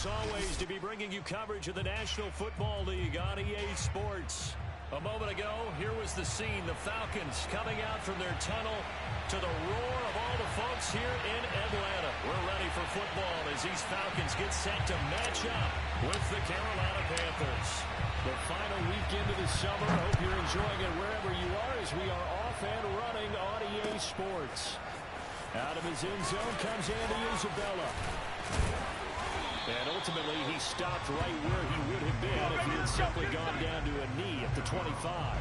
as always, to be bringing you coverage of the National Football League on EA Sports. A moment ago, here was the scene. The Falcons coming out from their tunnel to the roar of all the folks here in Atlanta. We're ready for football as these Falcons get set to match up with the Carolina Panthers. The final week into the summer. Hope you're enjoying it wherever you are as we are off and running on EA Sports. Out of his end zone comes Andy Isabella. And ultimately, he stopped right where he would have been if he had simply gone down to a knee at the 25.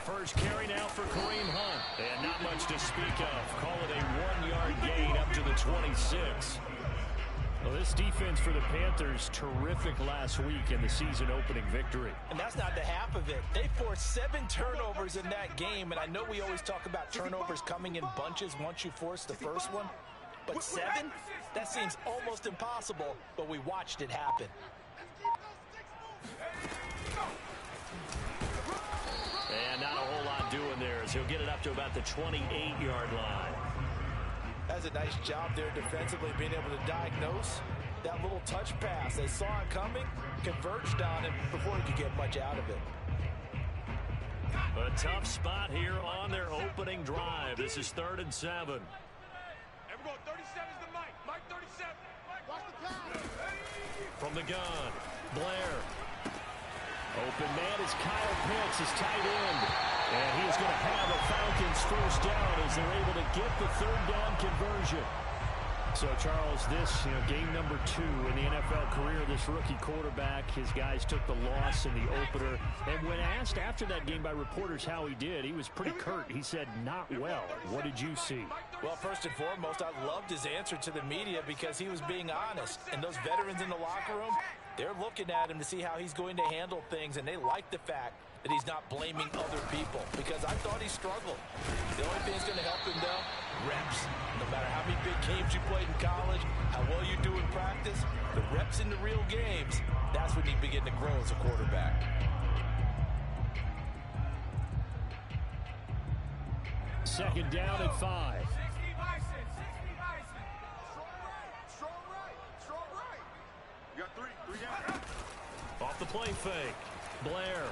First carry now for Kareem Hunt. And not much to speak of. Call it a 1-yard gain up to the 26. Well, this defense for the Panthers, terrific last week in the season-opening victory. And that's not the half of it. They forced 7 turnovers in that game, and I know we always talk about turnovers coming in bunches once you force the first one. But 7? That seems almost impossible, but we watched it happen. And not a whole lot doing there as he'll get it up to about the 28-yard line. That's a nice job there defensively, being able to diagnose that little touch pass. They saw it coming, converged on it before he could get much out of it. A tough spot here on their opening drive. This is 3rd and 7. Everyone, 37 is the Mike. Mike 37. Watch the pass. From the gun, Blair. Open man is Kyle Pitts, his tight end. And he is going to have a Falcons first down as they're able to get the 3rd down conversion. So, Charles, this, game number 2 in the NFL career, this rookie quarterback, his guys took the loss in the opener. And when asked after that game by reporters how he did, he was pretty curt. He said, not well. What did you see? Well, first and foremost, I loved his answer to the media because he was being honest. And those veterans in the locker room, they're looking at him to see how he's going to handle things, and they like the fact that he's not blaming other people because I thought he struggled. The only thing that's going to help him, though, reps. No matter how many big games you played in college, how well you do in practice, the reps in the real games, that's when you begin to grow as a quarterback. Second down at 5. Off the play fake. Blair.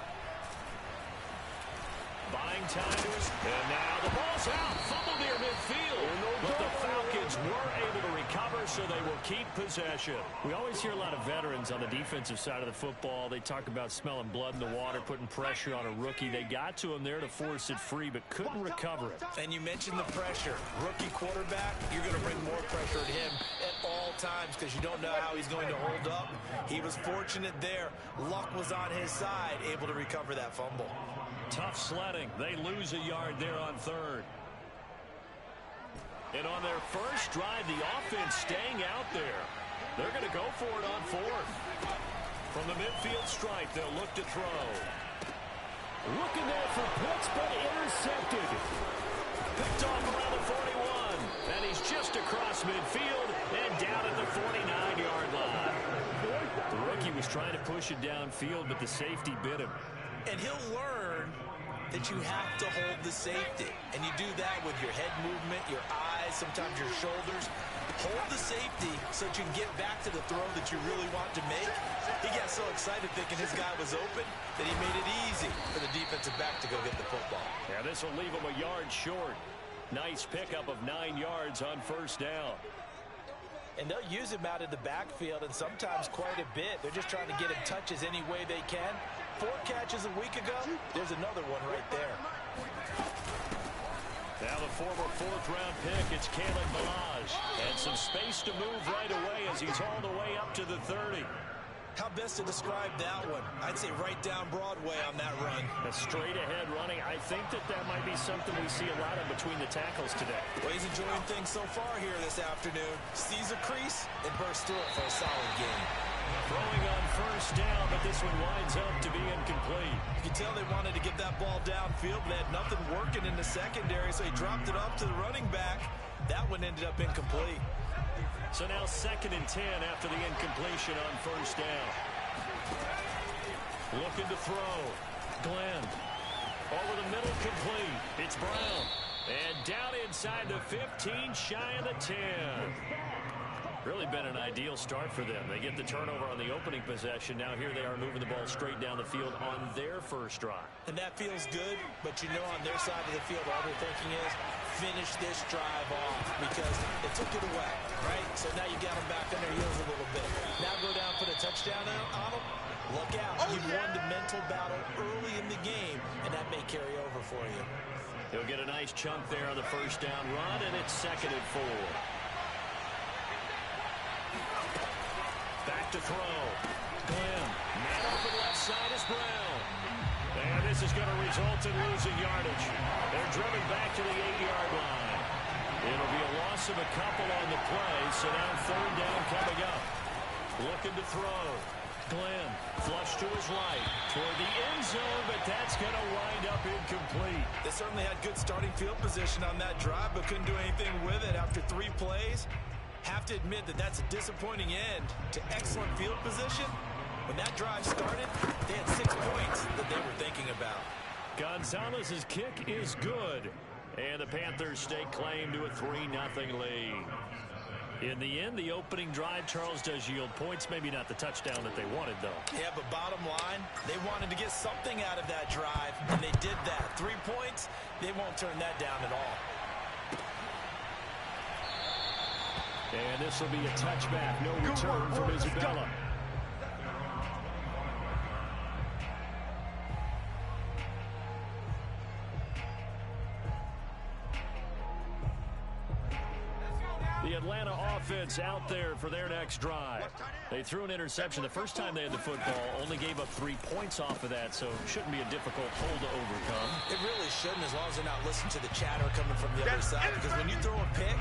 Buying time to us. And now the ball's out. Fumble near midfield. But the Falcons were able to recover, so they will keep possession. We always hear a lot of veterans on the defensive side of the football. They talk about smelling blood in the water, putting pressure on a rookie. They got to him there to force it free, but couldn't recover it. And you mentioned the pressure. Rookie quarterback, you're going to bring more pressure at him at all times because you don't know how he's going to hold up. He was fortunate there. Luck was on his side, able to recover that fumble. Tough sledding. They lose a yard there on 3rd. And on their first drive, the offense staying out there. They're going to go for it on 4th. From the midfield stripe, they'll look to throw. Looking there for Pitts, but intercepted. Picked off around the 41. And he's just across midfield and down at the 49-yard line. The rookie was trying to push it downfield, but the safety bit him. And he'll learn that you have to hold the safety. And you do that with your head movement, your eyes, sometimes your shoulders. Hold the safety so that you can get back to the throw that you really want to make. He got so excited thinking his guy was open that he made it easy for the defensive back to go get the football. Yeah, this will leave him a yard short. Nice pickup of 9 yards on first down. And they'll use him out of the backfield and sometimes quite a bit. They're just trying to get him touches any way they can. 4 catches a week ago, there's another one right there. Now the former 4th-round pick, it's Kalen Ballage. And some space to move right away as he's all the way up to the 30. How best to describe that one? I'd say right down Broadway on that run. A straight-ahead running. I think that might be something we see a lot of between the tackles today. Well, he's enjoying things so far here this afternoon. Sees a crease and bursts through it for a solid game. Throwing on first down, but this one winds up to be incomplete. You can tell they wanted to get that ball downfield, but they had nothing working in the secondary, so he dropped it off to the running back. That one ended up incomplete. So now 2nd and 10 after the incompletion on first down. Looking to throw. Glenn. Over the middle, complete. It's Brown. And down inside the 15, shy of the 10. Really been an ideal start for them. They get the turnover on the opening possession. Now here they are moving the ball straight down the field on their first drive. And that feels good, but you know on their side of the field, all they're thinking is finish this drive off because they took it away, right? So now you got them back on their heels a little bit. Now go down, put a touchdown on them. Look out. You won the mental battle early in the game, and that may carry over for you. He'll get a nice chunk there on the first down run, and it's 2nd and 4. Back to throw. Glenn. Man open left side is Brown. And this is going to result in losing yardage. They're driven back to the 8-yard line. It'll be a loss of a couple on the play, so now 3rd down coming up. Looking to throw. Glenn, flush to his right, toward the end zone, but that's going to wind up incomplete. They certainly had good starting field position on that drive, but couldn't do anything with it after 3 plays. Have to admit that that's a disappointing end to excellent field position. When that drive started, they had 6 points that they were thinking about. Gonzalez's kick is good, and the Panthers stake claim to a 3-0 lead. In the end, the opening drive, Charles, does yield points. Maybe not the touchdown that they wanted, though. Yeah, but bottom line, they wanted to get something out of that drive, and they did that. 3 points, they won't turn that down at all. And this will be a touchback. No return from Isabella. The Atlanta offense out there for their next drive. They threw an interception the first time they had the football, only gave up 3 points off of that, so shouldn't be a difficult hole to overcome. It really shouldn't, as long as they're not listening to the chatter coming from the other side, because when you throw a pick,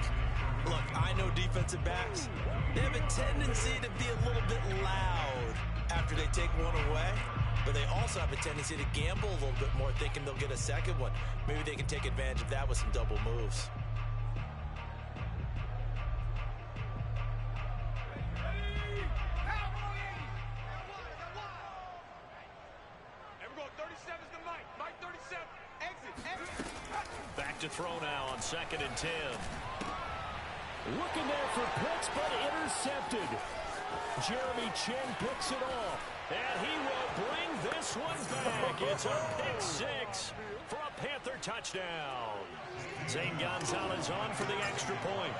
look, I know defensive backs, they have a tendency to be a little bit loud after they take one away, but they also have a tendency to gamble a little bit more, thinking they'll get a second one. Maybe they can take advantage of that with some double moves. Back to throw now on 2nd and 10. Looking there for Pitts, but intercepted. Jeremy Chinn picks it off, and he will bring this one back. It's a pick 6 for a Panther touchdown. Zane Gonzalez on for the extra point.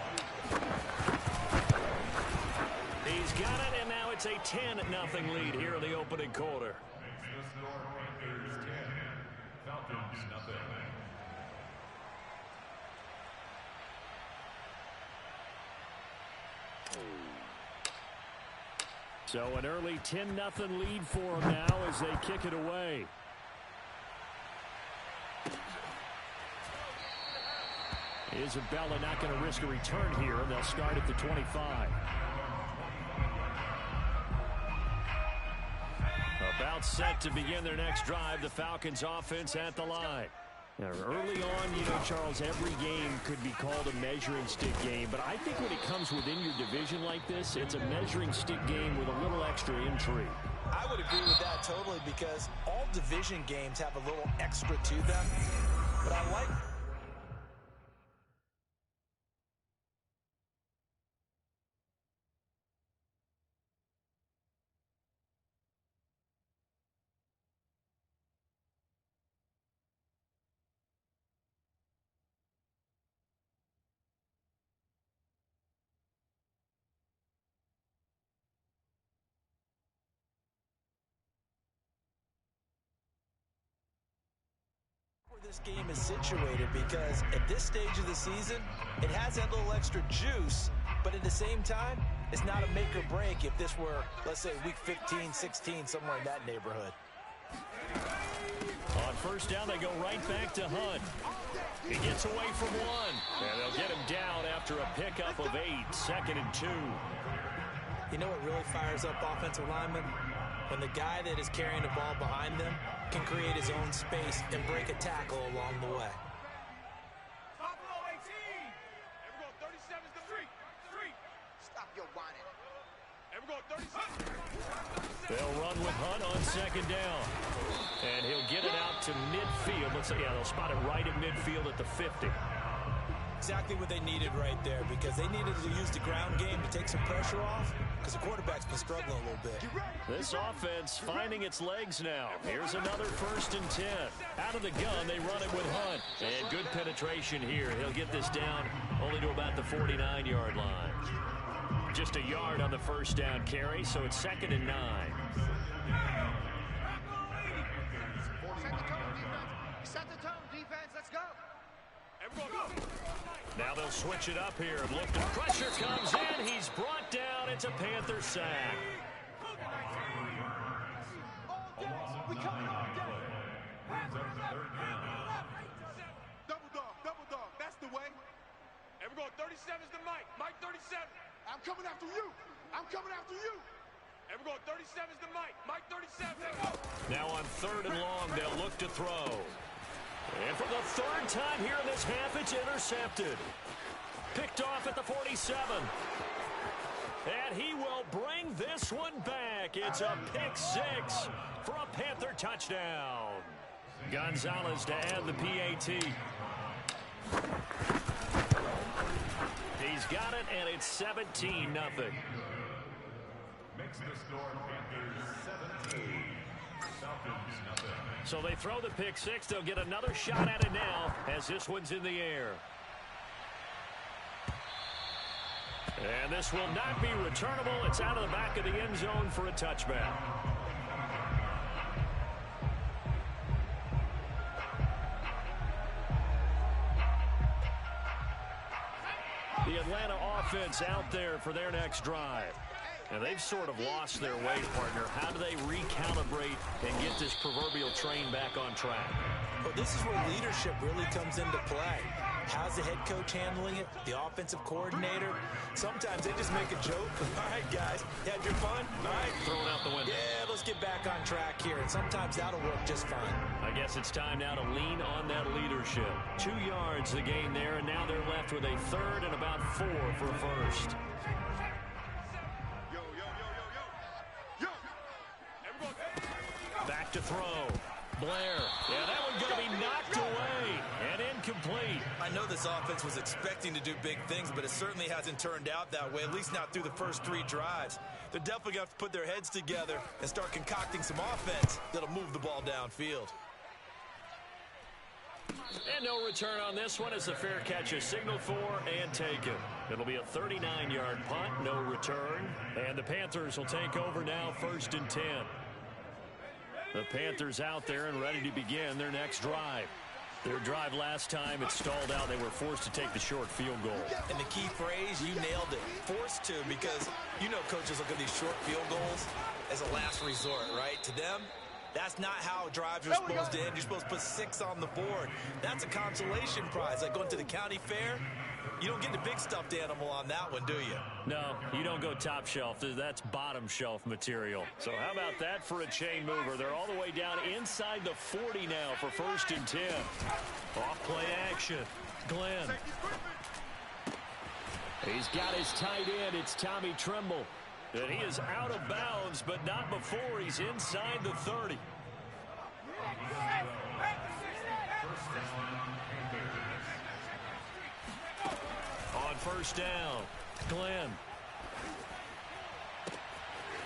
He's got it, and now it's a 10-0 lead here in the opening quarter. So an early 10-0 lead for them now as they kick it away. Isabella not going to risk a return here, and they'll start at the 25. About set to begin their next drive, the Falcons offense at the line. Now, early on, you know, Charles, every game could be called a measuring stick game, but I think when it comes within your division like this, it's a measuring stick game with a little extra intrigue. I would agree with that totally, because all division games have a little extra to them, but I like... this game is situated, because at this stage of the season, it has that little extra juice, but at the same time, it's not a make or break if this were, let's say, week 15, 16, somewhere in that neighborhood. On first down, they go right back to Hunt. He gets away from one, and they'll get him down after a pickup of 8, 2nd and 2. You know what really fires up offensive linemen? When the guy that is carrying the ball behind them can create his own space and break a tackle along the way. Top below 18. Here we go. 37's the street. Stop your whining. Here we go. 37. They'll run with Hunt on second down. And he'll get it out to midfield. Let's say, yeah, they'll spot it right at midfield at the 50. Exactly what they needed right there, because they needed to use the ground game to take some pressure off, because the quarterback's been struggling a little bit. This offense finding its legs now. Here's another 1st and 10. Out of the gun, they run it with Hunt. And good penetration here. He'll get this down only to about the 49-yard line. Just a yard on the first down carry, so it's 2nd and 9. Set the tone, defense. Let's go. Now they'll switch it up here. Look, the pressure comes in. He's brought down. It's a Panther sack. Double dog. That's the way. Here we go. 37's the Mike. Mike 37. I'm coming after you. Here we go. 37's the Mike. Mike 37. Now on 3rd and long, they'll look to throw. And for the 3rd time here in this half, it's intercepted. Picked off at the 47. And he will bring this one back. It's a pick 6 for a Panther touchdown. Gonzalez to add the PAT. He's got it, and it's 17-0. Makes the score Panthers 17. Falcons nothing. So they throw the pick 6. They'll get another shot at it now as this one's in the air. And this will not be returnable. It's out of the back of the end zone for a touchback. The Atlanta offense out there for their next drive. And they've sort of lost their way, partner. How do they recalibrate and get this proverbial train back on track? Well, this is where leadership really comes into play. How's the head coach handling it? The offensive coordinator? Sometimes they just make a joke. All right, guys, you had your fun? All right. Throwing out the window. Yeah, let's get back on track here. And sometimes that'll work just fine. I guess it's time now to lean on that leadership. 2 yards the gain there, and now they're left with a 3rd and about 4 for a first. Back to throw. Blair. Yeah, that one's going to be knocked away and incomplete. I know this offense was expecting to do big things, but it certainly hasn't turned out that way, at least not through the first 3 drives. They're definitely going to have to put their heads together and start concocting some offense that'll move the ball downfield. And no return on this one as the fair catch is signaled for and taken. It'll be a 39-yard punt, no return. And the Panthers will take over now, 1st and 10. The Panthers out there and ready to begin their next drive. Their drive last time, it stalled out. They were forced to take the short field goal. And the key phrase, you nailed it. Forced to, because you know coaches look at these short field goals as a last resort, right? To them, that's not how drives are supposed to end. You're supposed to put 6 on the board. That's a consolation prize. Like going to the county fair, you don't get the big stuffed animal on that one, do you? No, you don't go top shelf. That's bottom shelf material. So how about that for a chain mover? They're all the way down inside the 40 now for 1st and 10. Off play action. Glenn. He's got his tight end. It's Tommy Tremble. And he is out of bounds, but not before he's inside the 30. On 1st down, Glenn.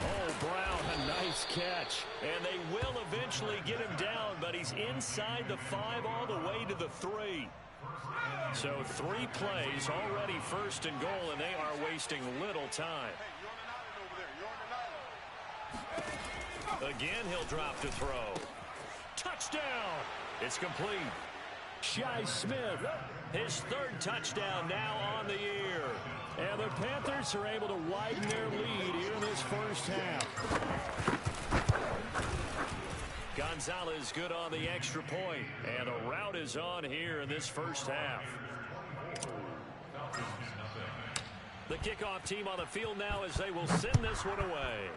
Oh, Brown, a nice catch. And they will eventually get him down, but he's inside the 5 all the way to the 3. So 3 plays, already 1st and goal, and they are wasting little time. Again, he'll drop to throw. Touchdown! It's complete. Shi Smith, his 3rd touchdown now on the year. And the Panthers are able to widen their lead here in this first half. Gonzalez good on the extra point. And a rout is on here in this first half. The kickoff team on the field now as they will send this one away.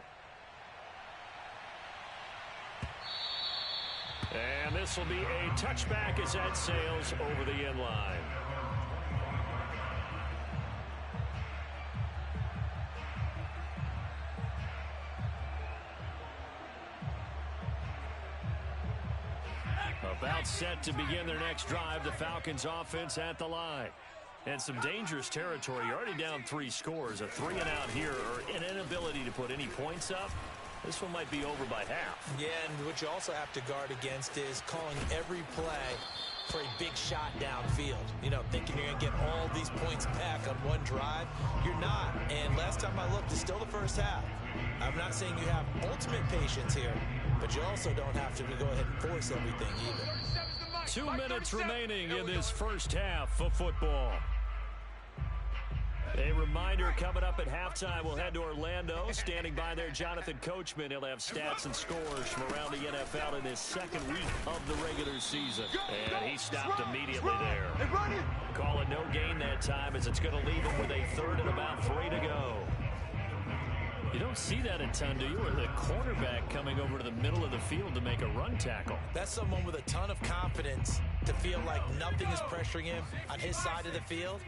And this will be a touchback as that sails over the end line. About set to begin their next drive, the Falcons offense at the line. And some dangerous territory. You're already down 3 scores. A 3-and-out here or an inability to put any points up. This one might be over by half. Yeah, and what you also have to guard against is calling every play for a big shot downfield. You know, thinking you're going to get all these points back on one drive. You're not. And last time I looked, it's still the first half. I'm not saying you have ultimate patience here, but you also don't have to go ahead and force everything either. 2 minutes remaining in this first half of football. A reminder coming up at halftime, we'll head to Orlando. Standing by there, Jonathan Coachman. He'll have stats and scores from around the NFL in his second week of the regular season. And he stopped immediately there. Call it no gain that time as it's going to leave him with a third and about 3 to go. You don't see that a ton, do you? Or the cornerback coming over to the middle of the field to make a run tackle. That's someone with a ton of confidence to feel like nothing is pressuring him on his side of the field.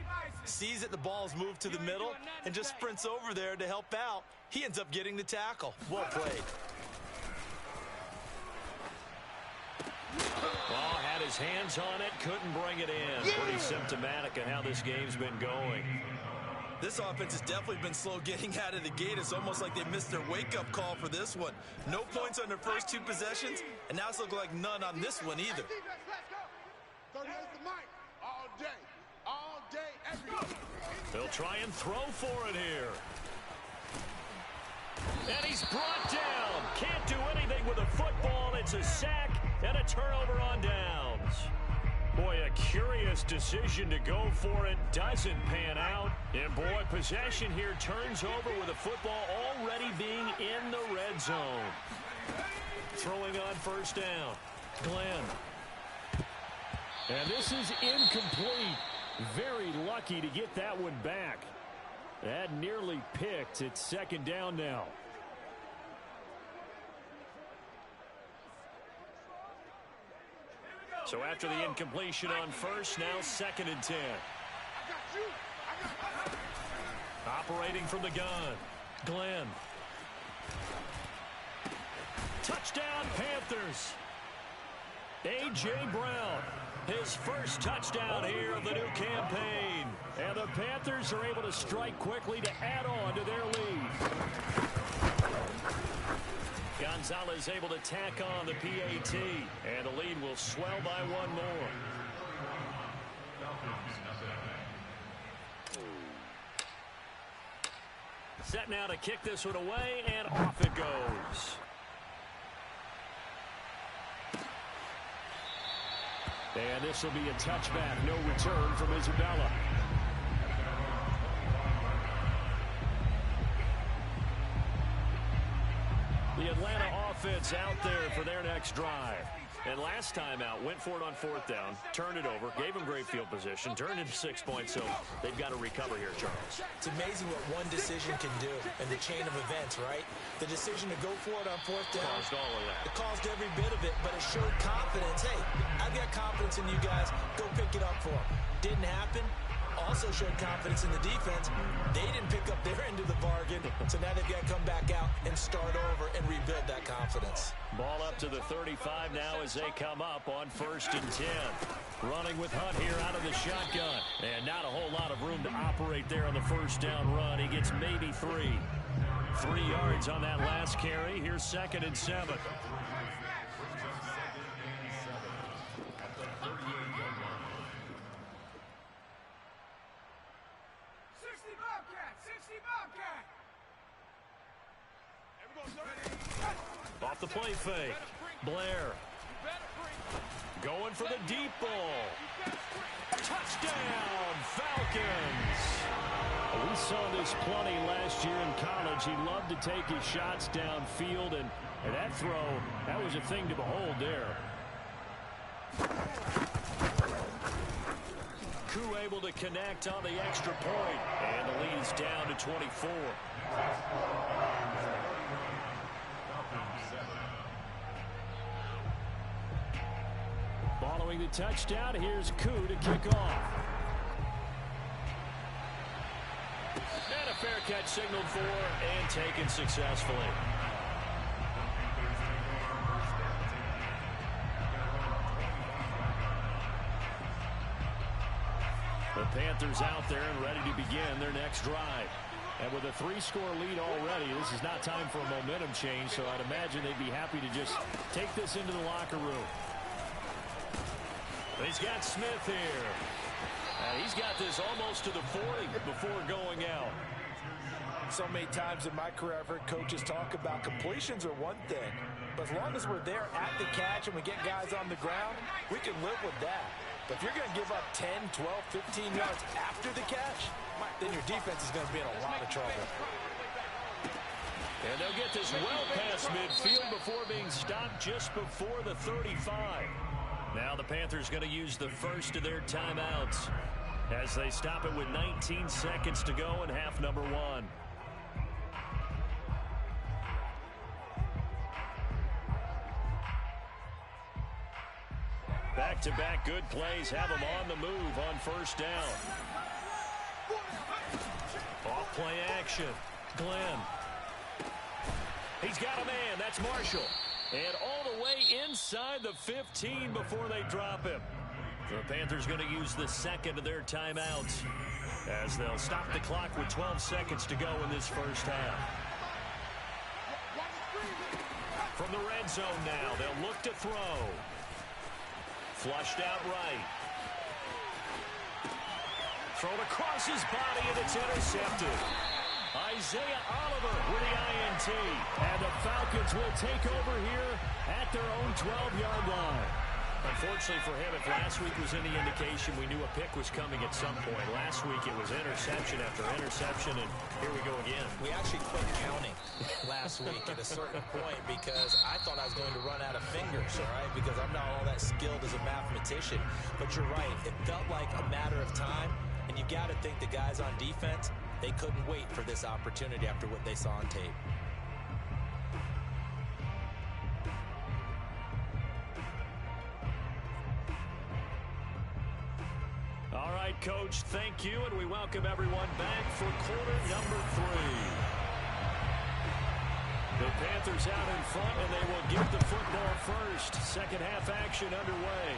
Sees that the ball's moved to the middle and just sprints over there to help out. He ends up getting the tackle. Well played. Ball had his hands on it, couldn't bring it in. Pretty symptomatic of how this game's been going. This offense has definitely been slow getting out of the gate. It's almost like they missed their wake-up call for this one. No points on their first 2 possessions, and now it's looking like none on this one either. They'll try and throw for it here. And he's brought down. Can't do anything with a football. It's a sack and a turnover on downs. Boy, a curious decision to go for it. Doesn't pan out. And boy, possession here turns over with the football already being in the red zone. Throwing on first down. Glenn. And this is incomplete. Very lucky to get that one back. That nearly picked. It's second down now. So after the incompletion on first, now 2nd and 10. Operating from the gun. Glenn. Touchdown, Panthers. A.J. Brown. His first touchdown here of the new campaign. And the Panthers are able to strike quickly to add on to their lead. Gonzalez able to tack on the PAT. And the lead will swell by 1 more. Set now to kick this one away, and off it goes. And this will be a touchback. No return from Isabella. The Atlanta offense out there for their next drive. And last time out, went for it on 4th down, turned it over, gave them great field position, turned into 6 points, so they've got to recover here, Charles. It's amazing what one decision can do in the chain of events, right? The decision to go for it on 4th down. Caused all of that. It caused every bit of it, but it showed confidence. Hey, I've got confidence in you guys. Go pick it up for them. Didn't happen. Also showed confidence in the defense. They didn't pick up their end of the bargain, so now they've got to come back out and start over and rebuild that confidence. Ball up to the 35 now as they come up on 1st and 10. Running with Hunt here out of the shotgun. And not a whole lot of room to operate there on the first down run. He gets maybe 3. 3 yards on that last carry. Here's 2nd and 7. Off the play fake. Blair. Going for the deep ball. Touchdown, Falcons. We saw this plenty last year in college. He loved to take his shots downfield, and that throw, that was a thing to behold there. Koo able to connect on the extra point. And the lead is down to 24. Following the touchdown, here's Koo to kick off. And a fair catch signaled for and taken successfully. The Panthers out there and ready to begin their next drive. And with a 3-score lead already, this is not time for a momentum change, so I'd imagine they'd be happy to just take this into the locker room. He's got Smith here. And he's got this almost to the 40 before going out. So many times in my career, I've heard coaches talk about completions are one thing. But as long as we're there at the catch and we get guys on the ground, we can live with that. But if you're going to give up 10, 12, 15 yards after the catch, then your defense is going to be in a lot of trouble. And they'll get this well past midfield before being stopped just before the 35. Now the Panthers going to use the first of their timeouts as they stop it with 19 seconds to go in half number 1. Back-to-back good plays have them on the move on first down. Off play action. Glenn. He's got a man. That's Marshall. And all the way inside the 15 before they drop him. The Panthers going to use the second of their timeouts as they'll stop the clock with 12 seconds to go in this first half. From the red zone now, they'll look to throw. Flushed out right. Thrown across his body, and it's intercepted. Isaiah Oliver with the INT. And the Falcons will take over here at their own 12-yard line. Unfortunately for him, if last week was any indication, we knew a pick was coming at some point. Last week it was interception after interception, and here we go again. We actually quit counting last week at a certain point because I thought I was going to run out of fingers, all right, because I'm not all that skilled as a mathematician. But you're right. It felt like a matter of time, and you got to think the guys on defense, they couldn't wait for this opportunity after what they saw on tape. All right, Coach, thank you, and we welcome everyone back for quarter number 3. The Panthers out in front, and they will get the football first. Second half action underway.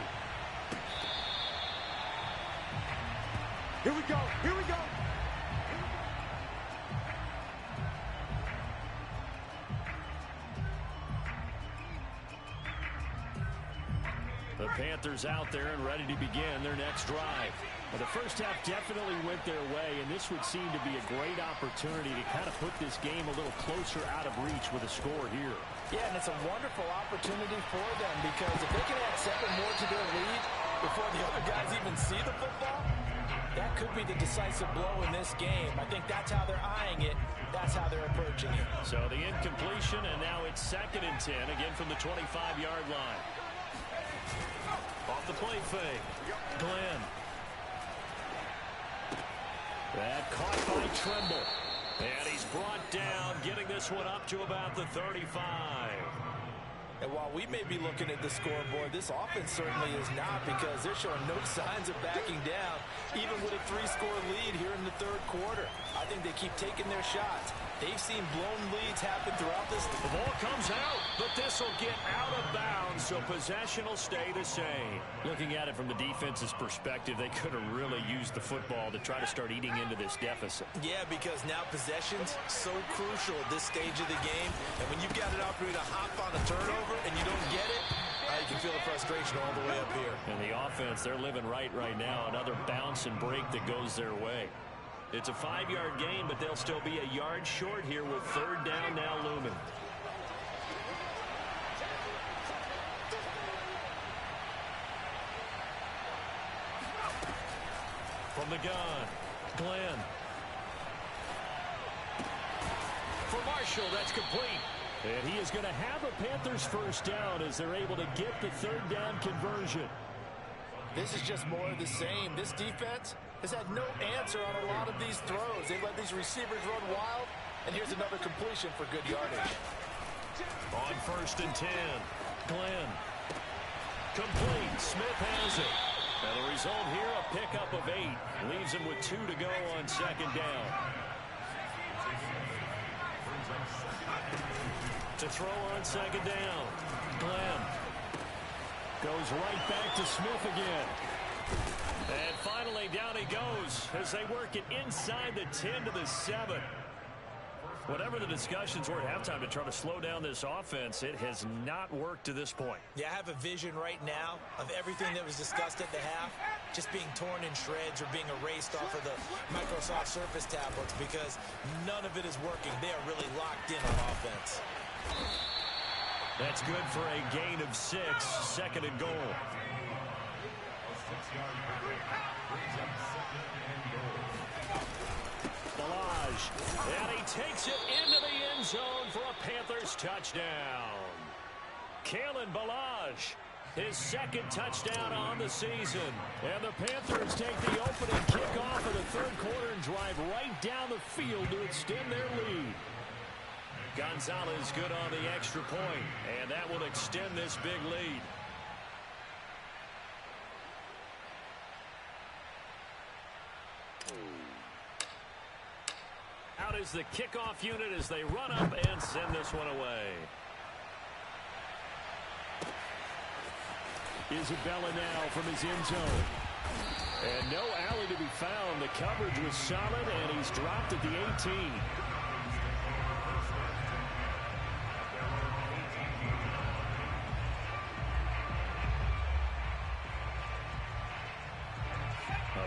Here we go. Here we go. The Panthers out there and ready to begin their next drive. Well, the first half definitely went their way, and this would seem to be a great opportunity to kind of put this game a little closer out of reach with a score here. Yeah, and it's a wonderful opportunity for them because if they can add 7 more to their lead before the other guys even see the football, that could be the decisive blow in this game. I think that's how they're eyeing it. That's how they're approaching it. So the incompletion, and now it's 2nd and 10, again from the 25-yard line. Off the play fake. Glenn. That caught by Tremble. And he's brought down, getting this one up to about the 35. And while we may be looking at the scoreboard, this offense certainly is not because they're showing no signs of backing down, even with a 3-score lead here in the 3rd quarter. I think they keep taking their shots. They've seen blown leads happen throughout this. The ball comes out, but this will get out of bounds, so possession will stay the same. Looking at it from the defense's perspective, they could have really used the football to try to start eating into this deficit. Yeah, because now possession's so crucial at this stage of the game. And when you've got an opportunity to hop on a turnover and you don't get it, you can feel the frustration all the way up here. And the offense, they're living right now. Another bounce and break that goes their way. It's a 5-yard gain, but they'll still be a yard short here with 3rd down now looming. From the gun, Glenn. For Marshall, that's complete. And he is going to have a Panthers first down as they're able to get the 3rd down conversion. This is just more of the same. This defense has had no answer on a lot of these throws. They let these receivers run wild, and here's another completion for good yardage. On 1st and 10, Glenn. Complete. Smith has it. And the result here, a pickup of 8. Leaves him with 2 to go on 2nd down. To throw on 2nd down, Glenn. Goes right back to Smith again. And finally, down he goes as they work it inside the 10 to the 7. Whatever the discussions were at halftime to try to slow down this offense, it has not worked to this point. Yeah, I have a vision right now of everything that was discussed at the half just being torn in shreds or being erased off of the Microsoft Surface tablets because none of it is working. They are really locked in on offense. That's good for a gain of 6, 2nd and goal. Ballage, and he takes it into the end zone for a Panthers touchdown. Kalen Ballage, his 2nd touchdown on the season. And the Panthers take the opening kickoff of the 3rd quarter and drive right down the field to extend their lead. Gonzalez good on the extra point, and that will extend this big lead. Out is the kickoff unit as they run up and send this one away. Isabella now from his end zone. And no alley to be found. The coverage was solid, and he's dropped at the 18.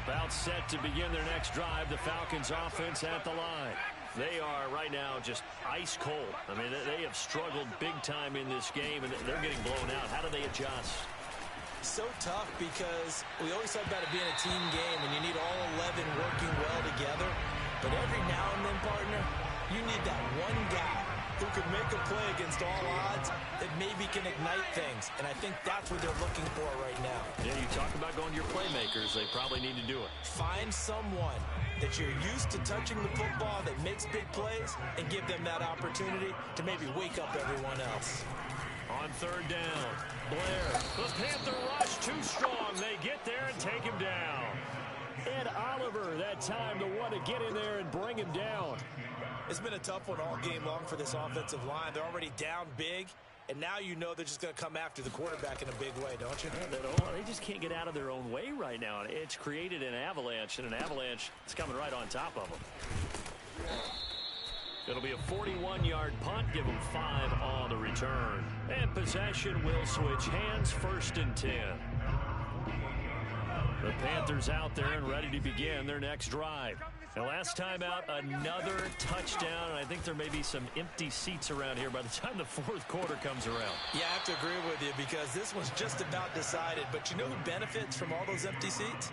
About set to begin their next drive, the Falcons offense at the line. They are right now just ice cold. I mean, they have struggled big time in this game, and they're getting blown out. How do they adjust? So tough because we always talk about it being a team game, and you need all 11 working well together. But every now and then, partner, you need that one guy who can make a play against all odds that maybe can ignite things. And I think that's what they're looking for right now. Yeah, you talk about going to your playmakers. They probably need to do it. Find someone that you're used to touching the football that makes big plays and give them that opportunity to maybe wake up everyone else. On 3rd down, Blair. The Panther rush too strong. They get there and take him down. Ed Oliver that time, the one to get in there and bring him down. It's been a tough one all game long for this offensive line. They're already down big, and now you know they're just going to come after the quarterback in a big way, don't you? Yeah, they just can't get out of their own way right now. It's created an avalanche, and an avalanche is coming right on top of them. It'll be a 41-yard punt. Give them 5 on the return. And possession will switch hands, 1st and 10. The Panthers out there and ready to begin their next drive. The last time out, another touchdown, and I think there may be some empty seats around here by the time the 4th quarter comes around. Yeah, I have to agree with you because this one's just about decided. But you know who benefits from all those empty seats?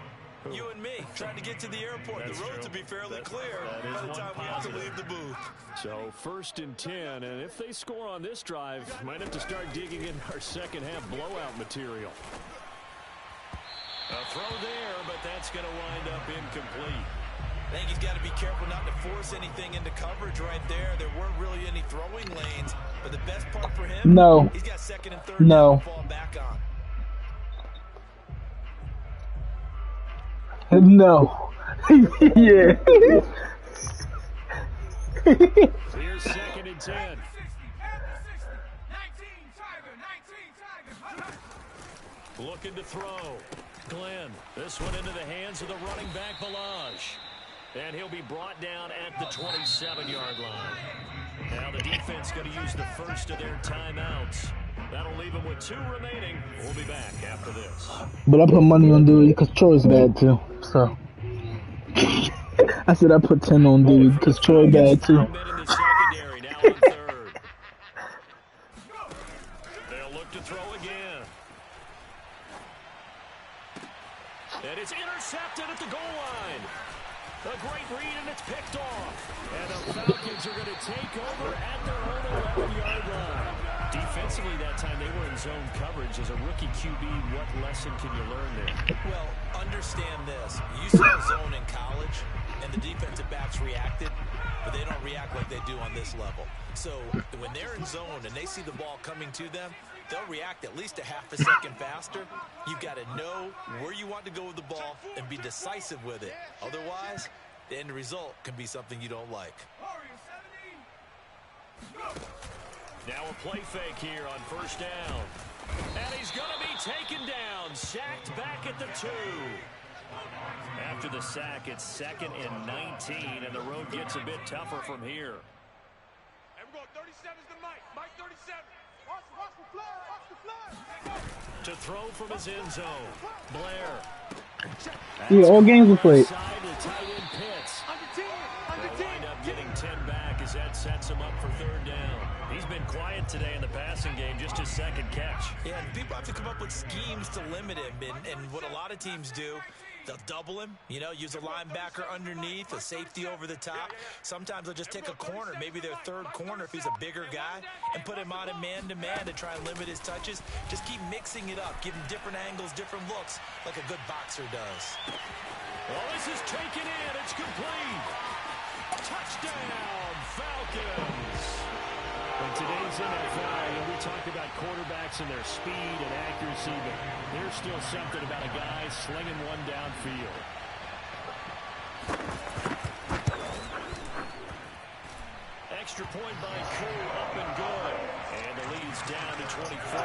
You and me, trying to get to the airport. That's the roads true. will be fairly clear that by the time we have to leave the booth. So 1st and 10, and if they score on this drive, might have to start digging in our second half blowout material. A throw there, but that's going to wind up incomplete. I think he's got to be careful not to force anything into coverage right there. There weren't really any throwing lanes, but the best part for him, he's got 2nd and 3rd down to fall back on. No. Yeah. Here's 2nd and 10. Looking to throw. Glenn, this one into the hands of the running back, Ballage. And he'll be brought down at the 27-yard line. Now the defense going to use the first of their timeouts. That'll leave them with 2 remaining. We'll be back after this. But I put money on Dewey because Troy's bad too. So I said I put 10 on Dewey because Troy bad too. In the secondary, now on 3rd. They'll look to throw again. And it's intercepted at the goal line. A great read, and it's picked off. And the Falcons are going to take over at their own 11-yard line. Defensively that time. time they were in zone coverage. As a rookie QB, what lesson can you learn there? Well, understand this. You saw zone in college, and the defensive backs reacted, but they don't react like they do on this level. So when they're in zone and they see the ball coming to them, they'll react at least a half a second faster. You've got to know where you want to go with the ball and be decisive with it. Otherwise, the end result can be something you don't like. Now a play fake here on first down. And he's going to be taken down. Sacked back at the 2. After the sack, it's 2nd and 19, and the road gets a bit tougher from here. And we're going 37's the Mike. Mike 37. Watch the flag. Watch the flag. To throw from his end zone. Blair. Yeah, all games were played. Side to tight end Pitts. Under 10. Under They'll 10. wind up getting 10 back as that sets him up for 3rd down. He's been quiet today in the passing game, just his 2nd catch. Yeah, and people have to come up with schemes to limit him. And what a lot of teams do, they'll double him, you know, use a linebacker underneath, a safety over the top. Sometimes they'll just take a corner, maybe their 3rd corner if he's a bigger guy, and put him on a man-to-man to try and limit his touches. Just keep mixing it up, give him different angles, different looks, like a good boxer does. Well, this is taken in. It's complete. Touchdown, Falcons. In today's NFL, we talk about quarterbacks and their speed and accuracy, but there's still something about a guy slinging one downfield. Extra point by Koo, up and good. And the lead's down to 24.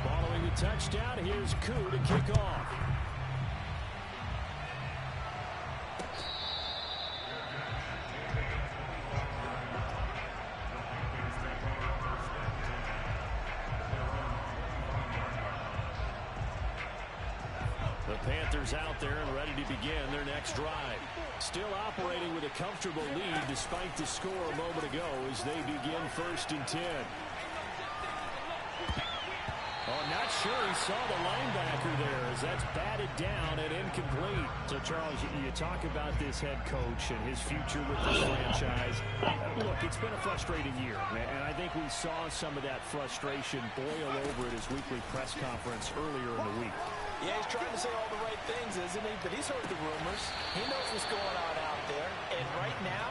Following the touchdown, here's Koo to kick off. The Panthers out there and ready to begin their next drive. Still operating with a comfortable lead despite the score a moment ago as they begin 1st and 10. Oh, not sure he saw the linebacker there as that's batted down and incomplete. So, Charles, you talk about this head coach and his future with this franchise. Look, it's been a frustrating year, and I think we saw some of that frustration boil over at his weekly press conference earlier in the week. Yeah, he's trying to say all the right things, isn't he? But he's heard the rumors. He knows what's going on out there. And right now,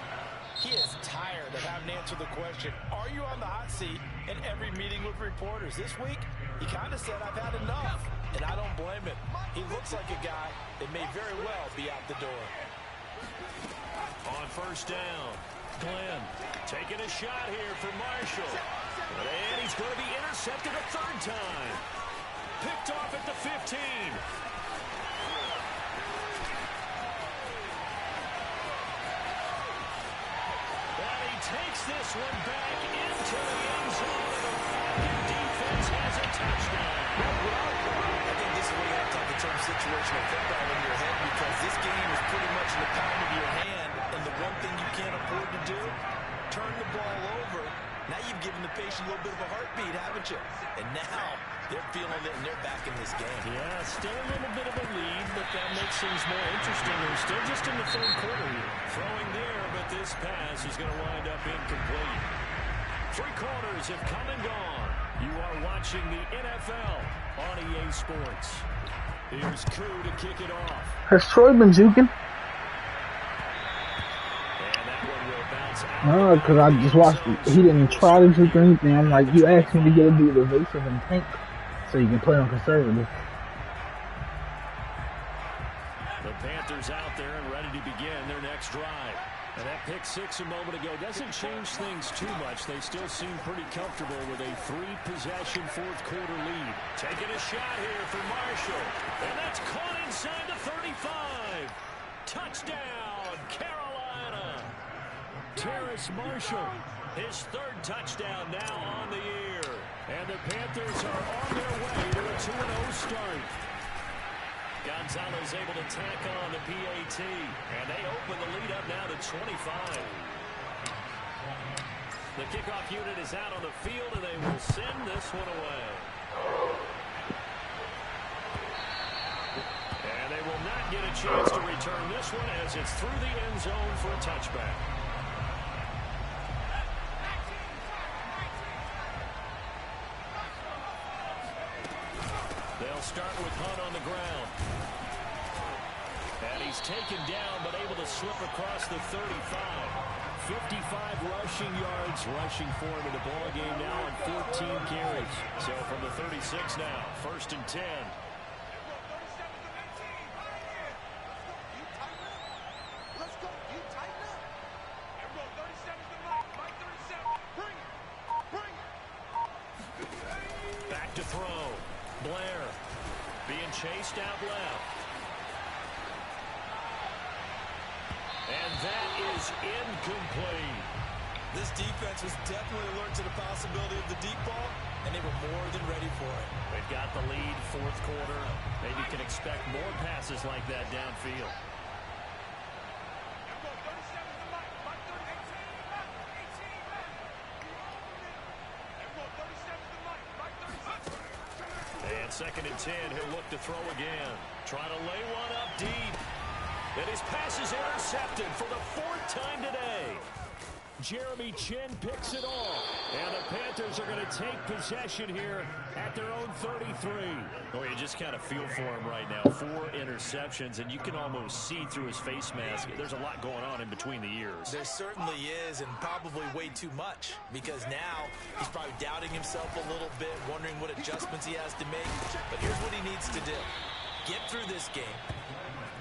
he is tired of having to answer the question, are you on the hot seat in every meeting with reporters? This week, he kind of said, I've had enough. And I don't blame him. He looks like a guy that may very well be out the door. On first down, Glenn taking a shot here for Marshall. And he's going to be intercepted a 3rd time. Picked off at the 15. And he takes this one back into the end zone. The Falcon defense has a touchdown. I think this is where you have to have the term situational football in your head, because this game is pretty much in the palm of your hand, and the one thing you can't afford to do, turn the ball over. Now you've given the patient a little bit of a heartbeat, haven't you? And now they're feeling it, and they're back in this game. Yeah, still a little bit of a lead, but that makes things more interesting. They're still just in the 3rd quarter here. Throwing there, but this pass is going to wind up incomplete. 3 quarters have come and gone. You are watching the NFL on EA Sports. Here's Koo to kick it off. Has Troy been juking? No, because I just watched it. He didn't try to juke or anything. I'm like, you asked him to get a dude evasive and tank so you can play on conservative. The Panthers out there and ready to begin their next drive. And that pick 6 a moment ago doesn't change things too much. They still seem pretty comfortable with a 3-possession 4th quarter lead. Taking a shot here for Marshall. And that's caught inside the 35. Touchdown, Carolina. Terrace Marshall, his 3rd touchdown now on the year. And the Panthers are on their way to a 2-0 start. Gonzalez able to tack on the PAT. And they open the lead up now to 25. The kickoff unit is out on the field, and they will send this one away. And they will not get a chance to return this one as it's through the end zone for a touchback. They'll start with Hunt on the ground. And he's taken down, but able to slip across the 35. 55 rushing yards, rushing for him in the ball game now on 14 carries. So from the 36 now, 1st and 10. Back to throw. Blair being chased out left. And that is incomplete. This defense was definitely alert to the possibility of the deep ball, and they were more than ready for it. They've got the lead, 4th quarter. Maybe can expect more passes like that downfield. And 2nd and 10, he'll look to throw again. Trying to lay one up deep. And his pass is intercepted for the 4th time today. Jeremy Chinn picks it off. And the Panthers are going to take possession here at their own 33. Oh, you just kind of feel for him right now. 4 interceptions, and you can almost see through his face mask. There's a lot going on in between the ears. There certainly is, and probably way too much, because now he's probably doubting himself a little bit, wondering what adjustments he has to make. But here's what he needs to do. Get through this game.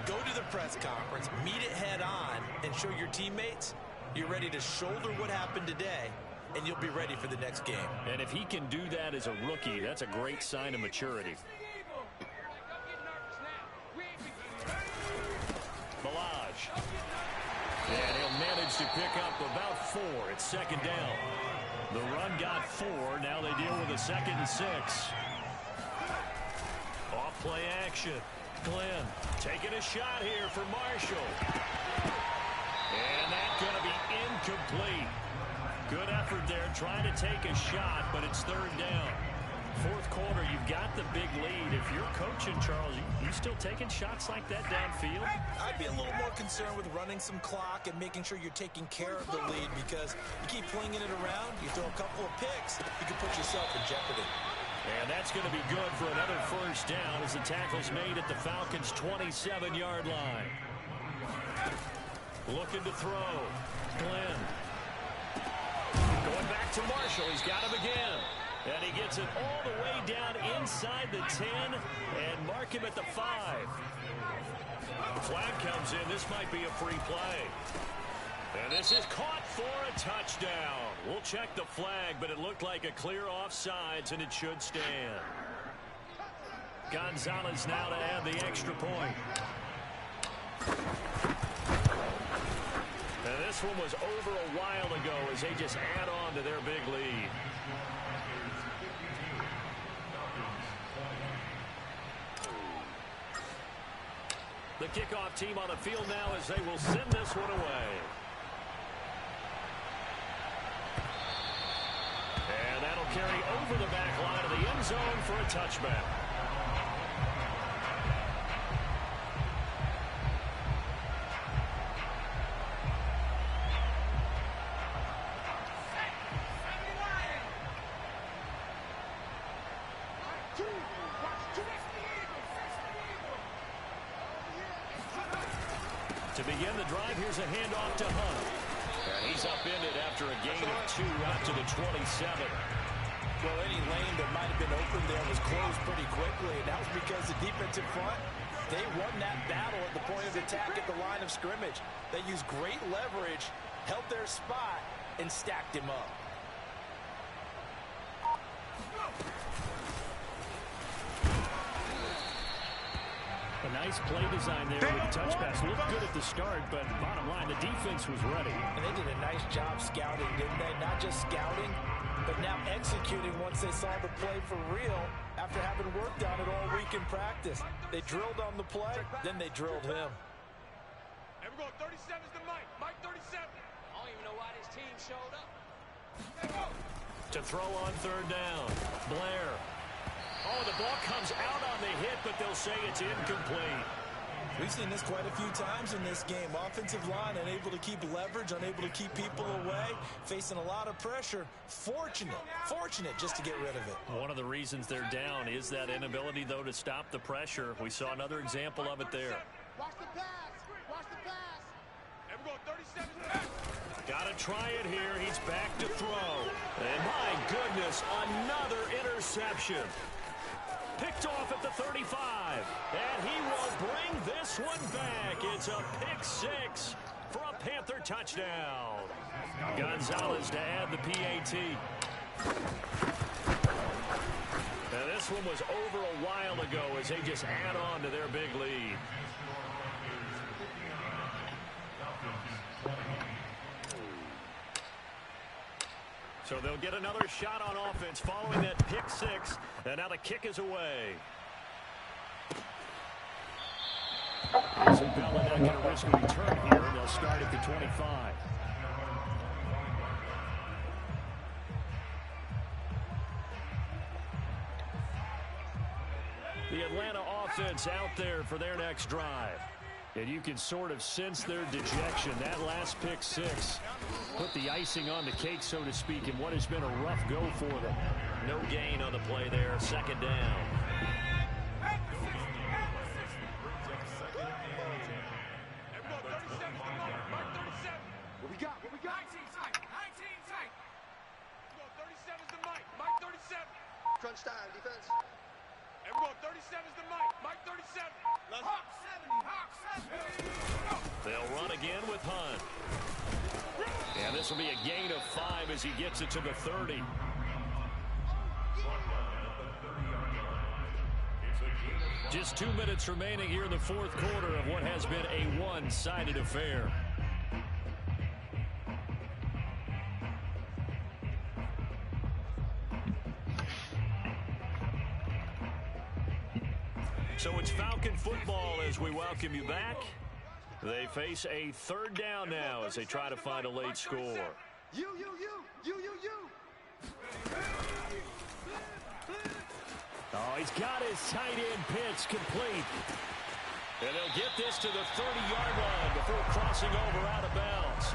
Go to the press conference, meet it head on, and show your teammates you're ready to shoulder what happened today, and you'll be ready for the next game. And if he can do that as a rookie, that's a great sign of maturity. Balaj. And he'll manage to pick up about 4. It's 2nd down. The run got 4. Now they deal with a 2nd and 6. Off play action. Glenn taking a shot here for Marshall. And that's going to be incomplete. Good effort there trying to take a shot, but it's 3rd down. 4th quarter, you've got the big lead. If you're coaching, Charles, you still taking shots like that downfield? I'd be a little more concerned with running some clock and making sure you're taking care of the lead, because you keep flinging it around, you throw a couple of picks, you can put yourself in jeopardy. And that's going to be good for another 1st down as the tackle's made at the Falcons' 27-yard line. Looking to throw. Glenn. Going back to Marshall. He's got him again. And he gets it all the way down inside the 10 and mark him at the 5. The flag comes in. This might be a free play. And this is caught for a touchdown. We'll check the flag, but it looked like a clear offsides, and it should stand. Gonzalez now to add the extra point. And this one was over a while ago as they just add on to their big lead. The kickoff team on the field now as they will send this one away. And that'll carry over the back line of the end zone for a touchback. To begin the drive, here's a handoff to Hunt. And he's upended after a gain of 2 out to the 27. Well, any lane that might have been open there was closed pretty quickly, and that was because the defensive front, they won that battle at the point of attack at the line of scrimmage. They used great leverage, held their spot, and stacked him up. A nice play design there with the touch pass. Looked good at the start, but bottom line, the defense was ready. And they did a nice job scouting, didn't they? Not just scouting, but now executing once they saw the play for real after having worked on it all week in practice. They drilled on the play, then they drilled him. And we're going 37's to Mike. Mike 37. I don't even know why this team showed up. To throw on 3rd down. Blair. Oh, the ball comes out on the hit, but they'll say it's incomplete. We've seen this quite a few times in this game. Offensive line unable to keep leverage, unable to keep people away, facing a lot of pressure. Fortunate just to get rid of it. One of the reasons they're down is that inability, though, to stop the pressure. We saw another example of it there. Watch the pass. Watch the pass. And we're going 37. Got to try it here. He's back to throw. And my goodness, another interception. Picked off at the 35. And he will bring this one back. It's a pick six for a Panther touchdown. Gonzalez to add the PAT. Now this one was over a while ago as they just add on to their big lead. So they'll get another shot on offense following that pick six. And now the kick is away. Isabella not going to risk a return here. They'll start at the 25. The Atlanta offense out there for their next drive. And you can sort of sense their dejection. That last pick six put the icing on the cake, so to speak, in what has been a rough go for them. No gain on the play there. Second down. What we got? 19 tight. 19 tight. 37's the Mike. Mike 37. Crunch time, defense. And we're going 37's the Mike. Mike 37. Hawk 70. Hawk 70. They'll run again with Hunt. And this will be a gain of 5 as he gets it to the 30. Just 2 minutes remaining here in the fourth quarter of what has been a one-sided affair. So it's Falcon football as we welcome you back. They face a third down now as they try to find a late score. You. Oh, he's got his tight end pitch complete. And they'll get this to the 30-yard line before crossing over out of bounds.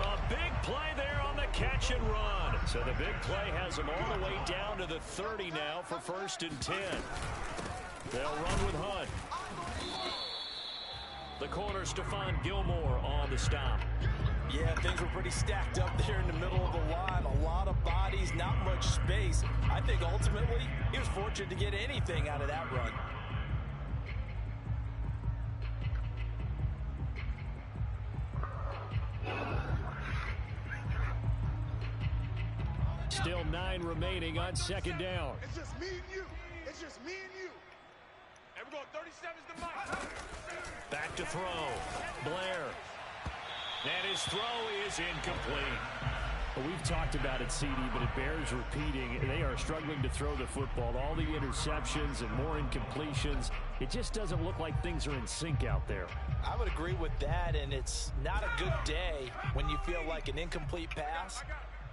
A big play there on the catch and run. So the big play has them all the way down to the 30 now for 1st and 10. They'll run with Hunt. The corner, Stephon Gilmore on the stop. Yeah, things were pretty stacked up there in the middle of the line. A lot of bodies, not much space. I think ultimately he was fortunate to get anything out of that run. Still 9 remaining on second down. It's just me and you. It's just me and you. And we're going 37's the Mike. Back to throw. Blair. And his throw is incomplete. Well, we've talked about it, CD, but it bears repeating. They are struggling to throw the football. All the interceptions and more incompletions. It just doesn't look like things are in sync out there. I would agree with that, and it's not a good day when you feel like an incomplete pass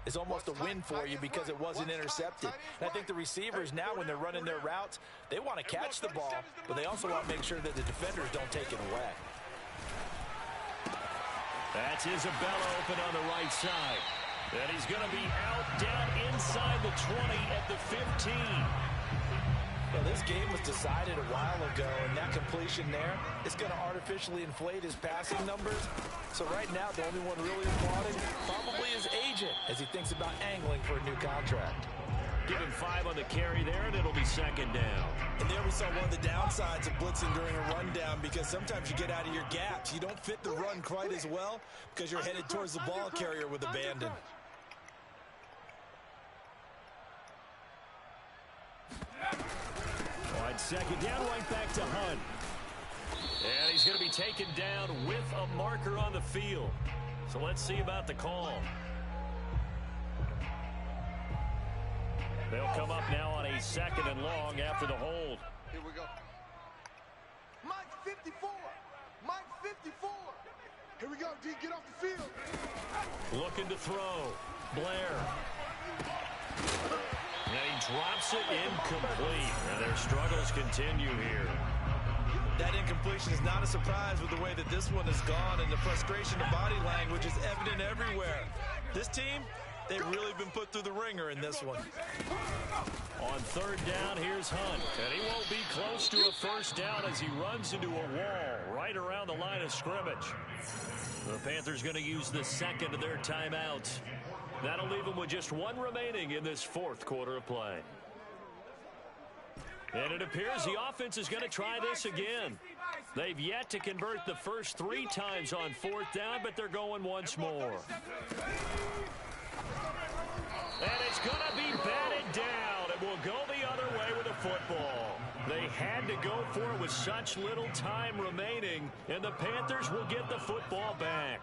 is almost a win for you because it wasn't intercepted. And I think the receivers now, when they're running their routes, they want to catch the ball, but they also want to make sure that the defenders don't take it away. That's Isabella open on the right side. And he's going to be out down inside the 20 at the 15. Well, this game was decided a while ago, and that completion there is going to artificially inflate his passing numbers. So right now, the only one really applauding probably his agent as he thinks about angling for a new contract. Give him 5 on the carry there, and it'll be second down. And there we saw one of the downsides of blitzing during a rundown, because sometimes you get out of your gaps. You don't fit the run quite as well because you're headed towards the ball carrier with abandon. On second down, right back to Hunt. And he's going to be taken down with a marker on the field. So let's see about the call. They'll come up now on a 2nd and long after the hold. Here we go. Mike 54. Mike 54. Here we go, D. Get off the field. Looking to throw. Blair. And he drops it incomplete. And their struggles continue here. That incompletion is not a surprise with the way that this one has gone, and the frustration of body language is evident everywhere. This team, they've really been put through the ringer in this one. On third down, here's Hunt. And he won't be close to a first down as he runs into a wall right around the line of scrimmage. The Panthers going to use the second of their timeouts. That'll leave them with just one remaining in this fourth quarter of play. And it appears the offense is going to try this again. They've yet to convert the first 3 times on fourth down, but they're going once more. And it's going to be batted down. It will go the other way with the football. They had to go for it with such little time remaining, and the Panthers will get the football back.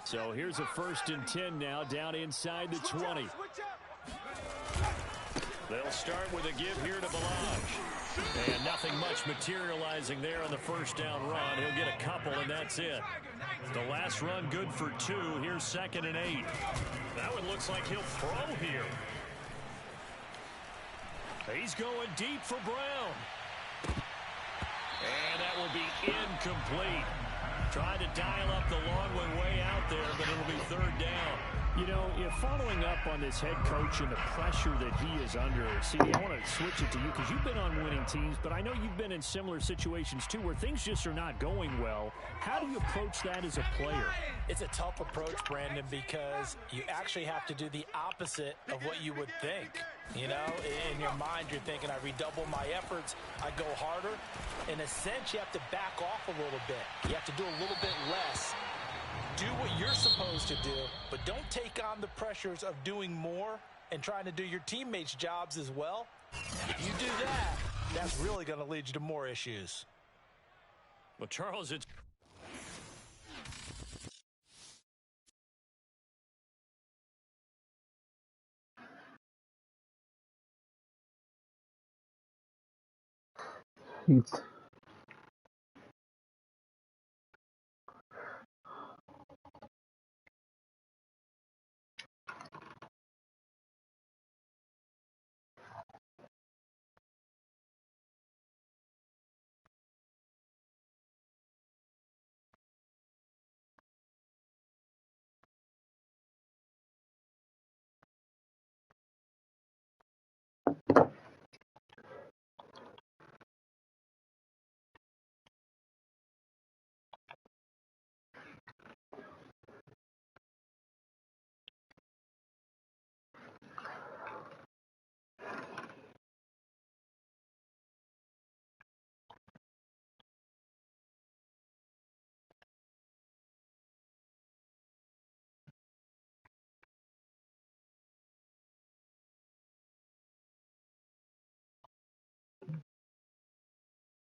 So here's a 1st and 10 now, down inside the 20. They'll start with a give here to Ballage. And nothing much materializing there on the first down run. He'll get a couple, and that's it. The last run good for 2. Here's 2nd and 8. That one looks like he'll throw here. He's going deep for Brown. And that will be incomplete. Tried to dial up the long one way out there, but it'll be 3rd down. You know, following up on this head coach and the pressure that he is under, CD, I want to switch it to you because you've been on winning teams, but I know you've been in similar situations too where things just are not going well. How do you approach that as a player? It's a tough approach, Brandon, because you actually have to do the opposite of what you would think. You know, in your mind, you're thinking, I redouble my efforts, I go harder. In a sense, you have to back off a little bit. You have to do a little bit less. Do what you're supposed to do, but don't take on the pressures of doing more and trying to do your teammates' jobs as well. If you do that, that's really going to lead you to more issues. Well, Charles, it's... It's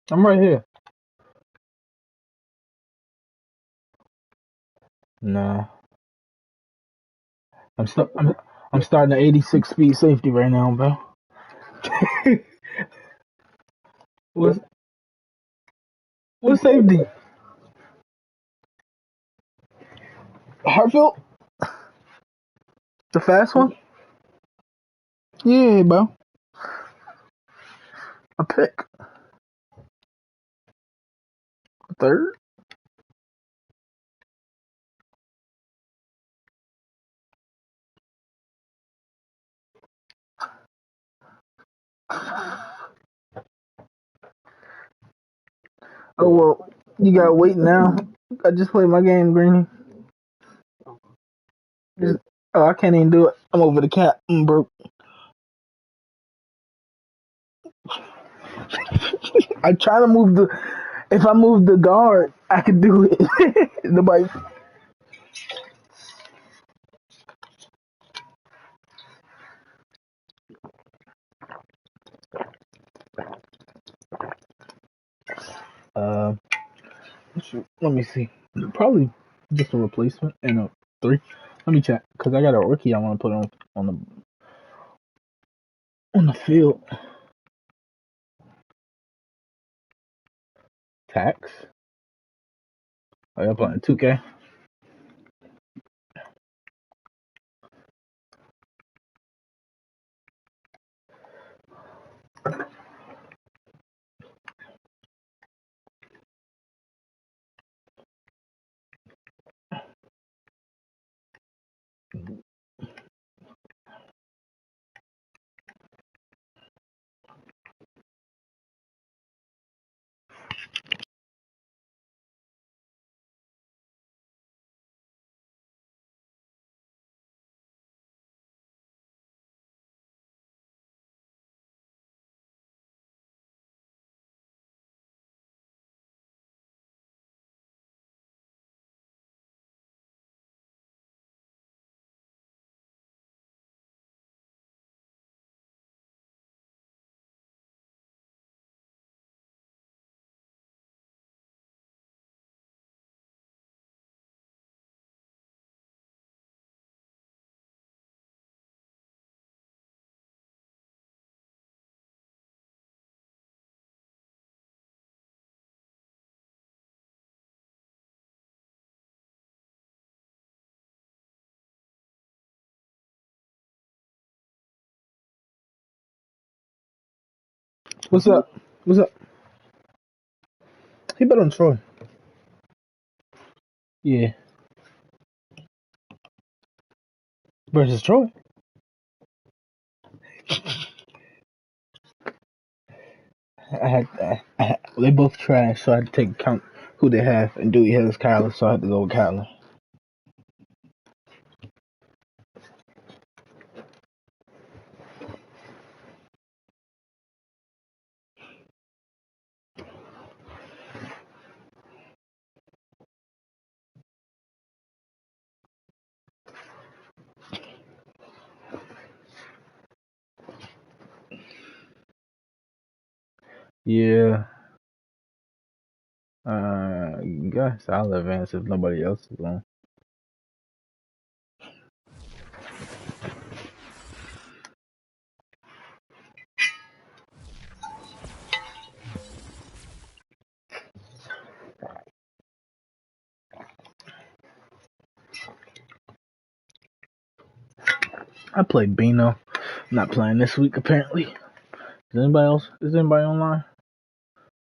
I'm right here. Nah, I'm starting at 86 speed safety right now, bro. What what safety? Hartfield? The fast one? Yeah, bro. A pick. 3rd? Oh well, you gotta wait now. I just played my game, Greeny. Oh, I can't even do it. I'm over the cap. I'm broke. I try to move the. If I move the guard, I could do it. Nobody. Uh, let me see. Probably just a replacement and a 3. Let me check because I got a rookie I want to put on the field. Tax. Oh, you're playing 2K. What's up? What's up? He bet on Troy. Yeah. Versus Troy. They both trash, so I had to take account who they have, and Dewey has Kyler, so I had to go with Kyler. Yeah. Guess I'll advance if nobody else is on. I played Beano. I'm not playing this week apparently. Is anybody online?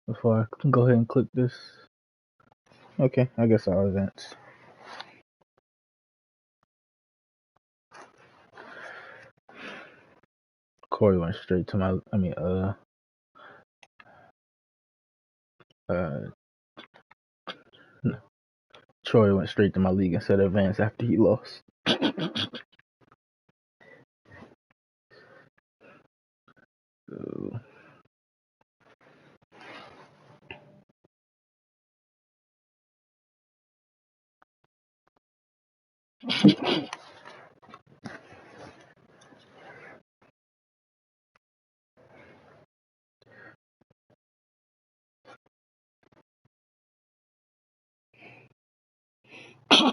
Before I can go ahead and click this. Okay, I guess I'll advance. Corey went straight to my no. Troy went straight to my league and said advance after he lost.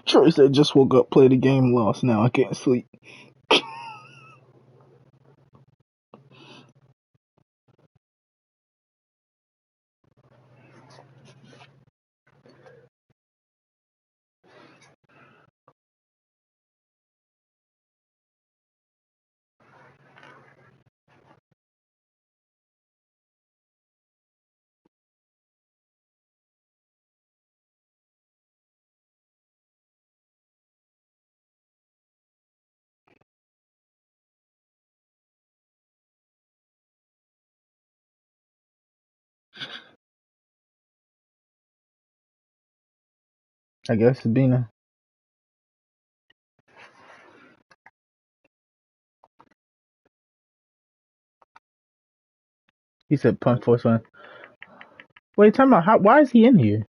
Troy said just woke up, played the game, lost. Now I can't sleep. I guess it's Bina. He said punt force one. Wait, tell me why is he in here?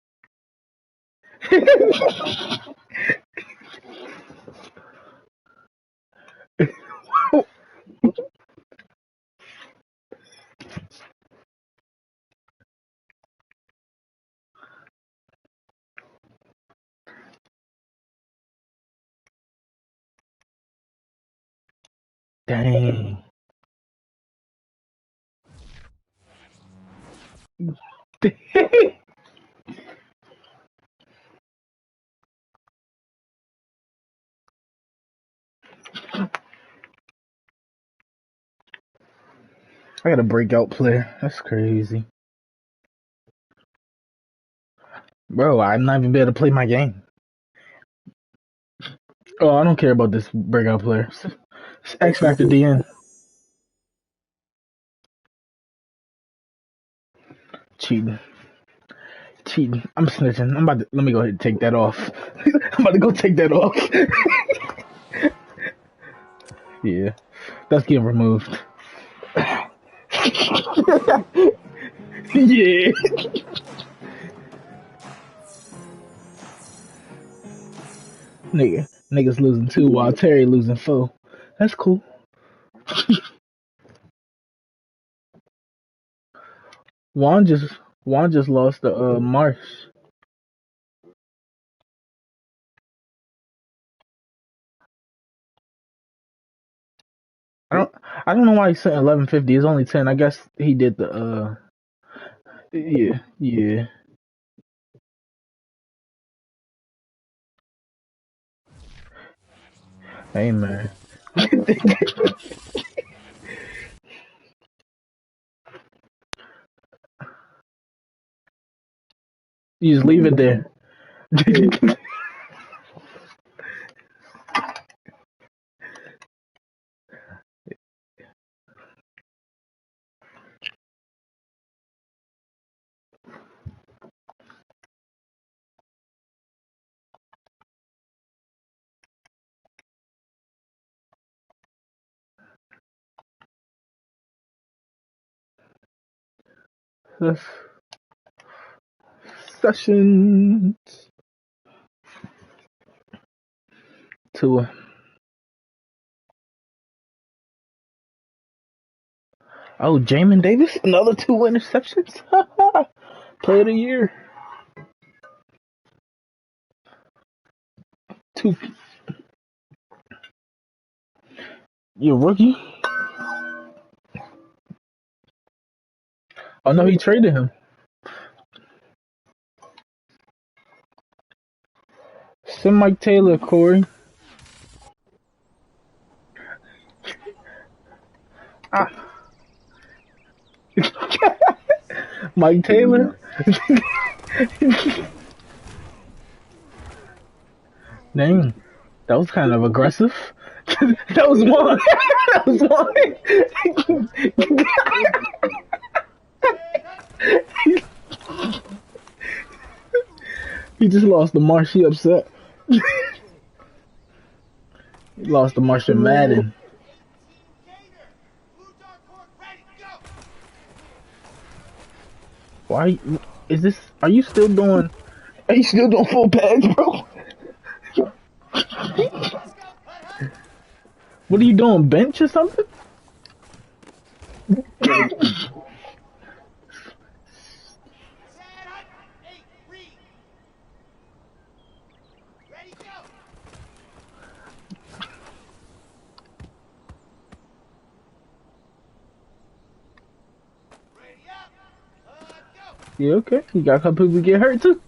Dang. I got a breakout player. That's crazy. Bro, I'm not even be able to play my game. Oh, I don't care about this breakout player. It's X Factor DN. Cheating. Cheating. I'm snitching. Let me go ahead and take that off. I'm about to go take that off. Yeah. That's getting removed. Yeah. Niggas losing 2 while Terry losing 4. That's cool. Juan just Juan just lost to Marsh. I don't I don't know why he sent 1150. It's only 10. I guess he did the yeah. Hey man. You just leave it there. That's Sessions to oh Jamin Davis, another 2 interceptions. Play of the year. 2. You rookie? Oh no, he traded him. Send Mike Taylor, Corey. Ah. Mike Taylor. Dang, that was kind of aggressive. That was one. That was one. He just lost the Marsh. He upset. He lost the Marsh in Madden. Why is this? Are you still doing? Are you still doing full pads, bro? What are you doing? Bench or something? Yeah, okay. You got a couple people get hurt too.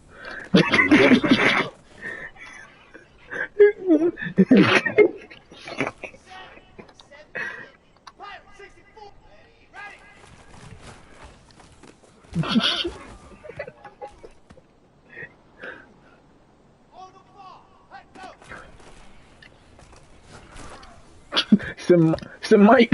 Some Mike.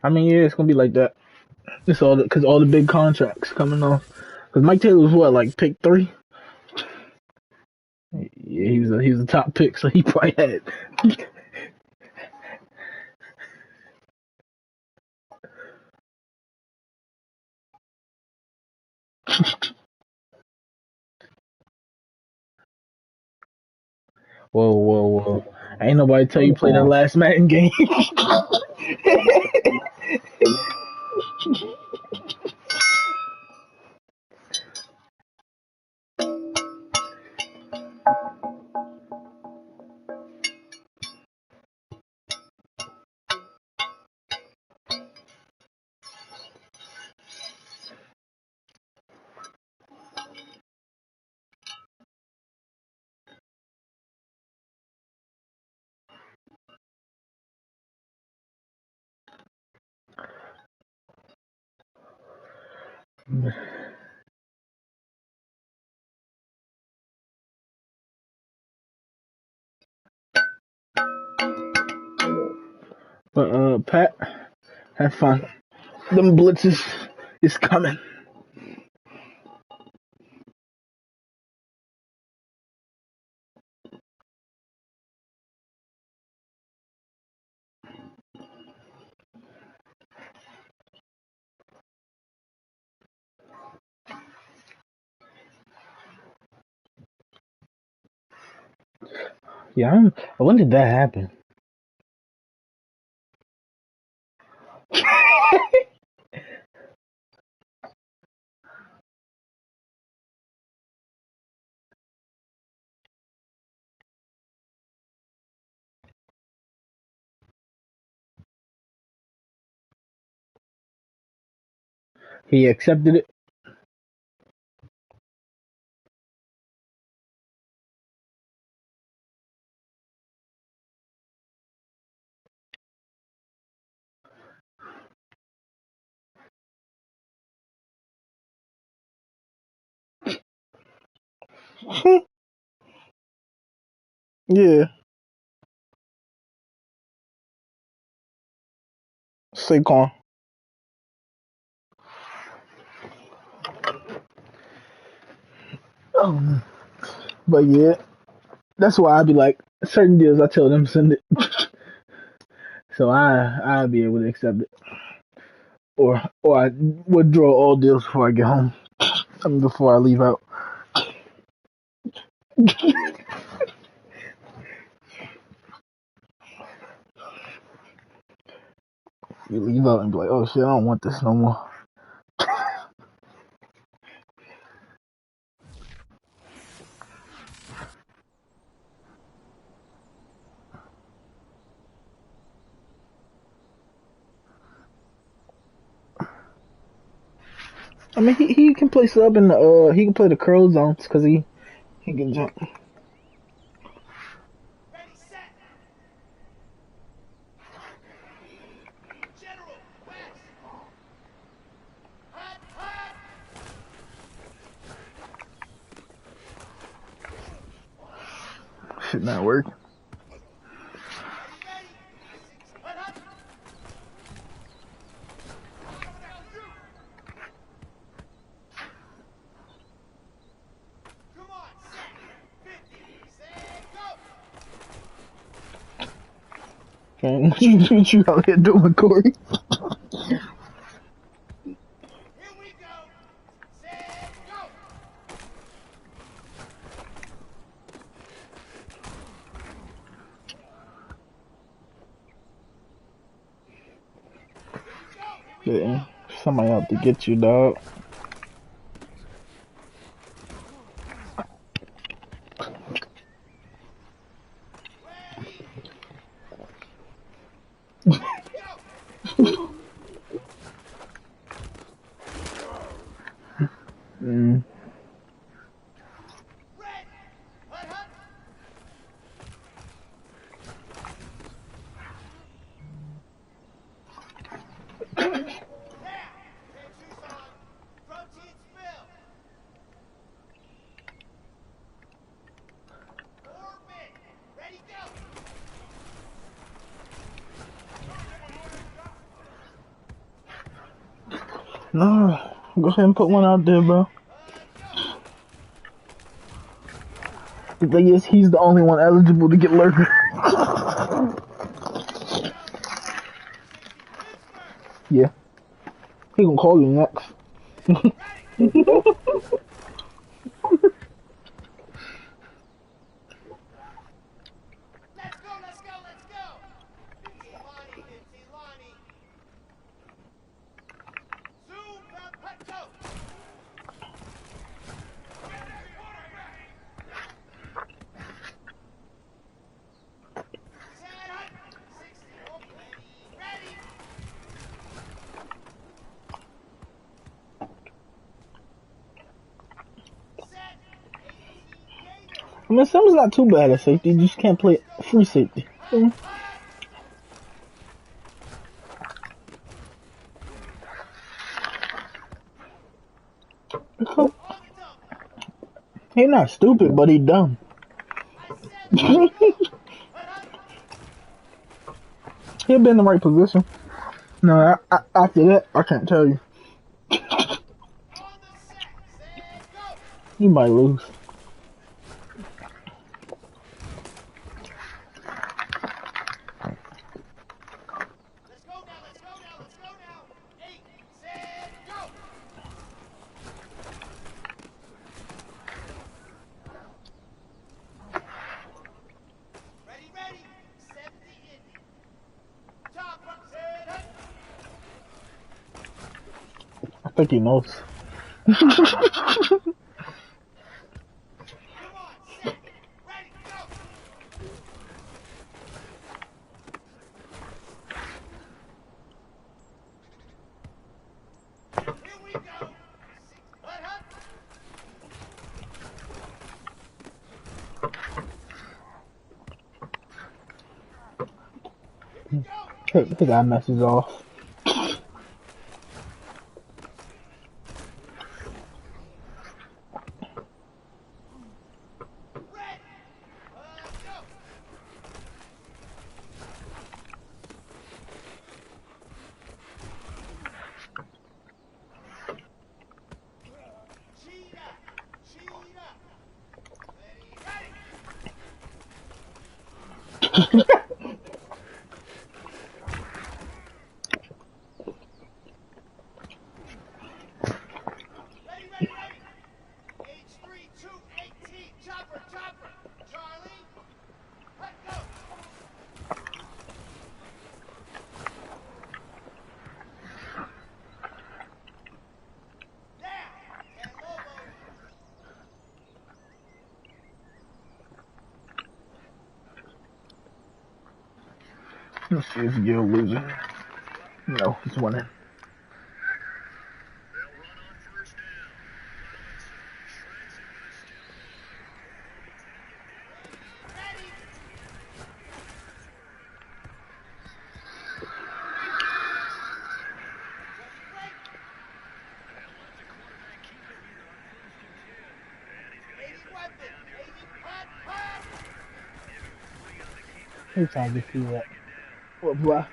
I mean, yeah, it's gonna be like that. It's all because all the big contracts coming off. Because Mike Taylor was what, like pick 3? Yeah, he was a top pick, so he probably had. Whoa. Ain't nobody tell you play that last Madden game. But Pat, have fun. Them blitzes is coming. Yeah, when did that happen? He accepted it. Yeah, Saquon. Oh, but yeah, that's why I be like certain deals. I tell them send it, so I'll be able to accept it, or I withdraw all deals before I get home. I mean, before I leave out. You leave out and be like, oh shit, I don't want this no more. I mean, he can play sub in the he can play the curl zones because he can jump. Ready, set. General, West. Hot, hot. Shit not working. Ready, ready. Hot, hot. Come on, set. 50. Set, go. Okay, what you out here doing, Corey? Here we go. Set, go. Yeah, somebody out to get you, dog. Ready. Mm. Red. Hut, hut. Down. Red shoes on. Protein spill. Orbit. Ready, go. No, go ahead and put one out there, bro. The thing is, he's the only one eligible to get lurker. Yeah, he gonna call you next. Let's go, let's go, let's go. 15 Lonnie, 15 Lonnie. Zoom, hut, hut, go. Set, hut. 60, oh, ready, ready. Set, 18 Gator. I mean, Sim's not too bad at safety. You just can't play free safety. Mm. He not stupid, but he dumb. He'll be in the right position. No, after that, I can't tell you. You might lose. I think he knows. His guy messes off. Let's see if you're losing. No, he's winning. He's trying to see that. What black?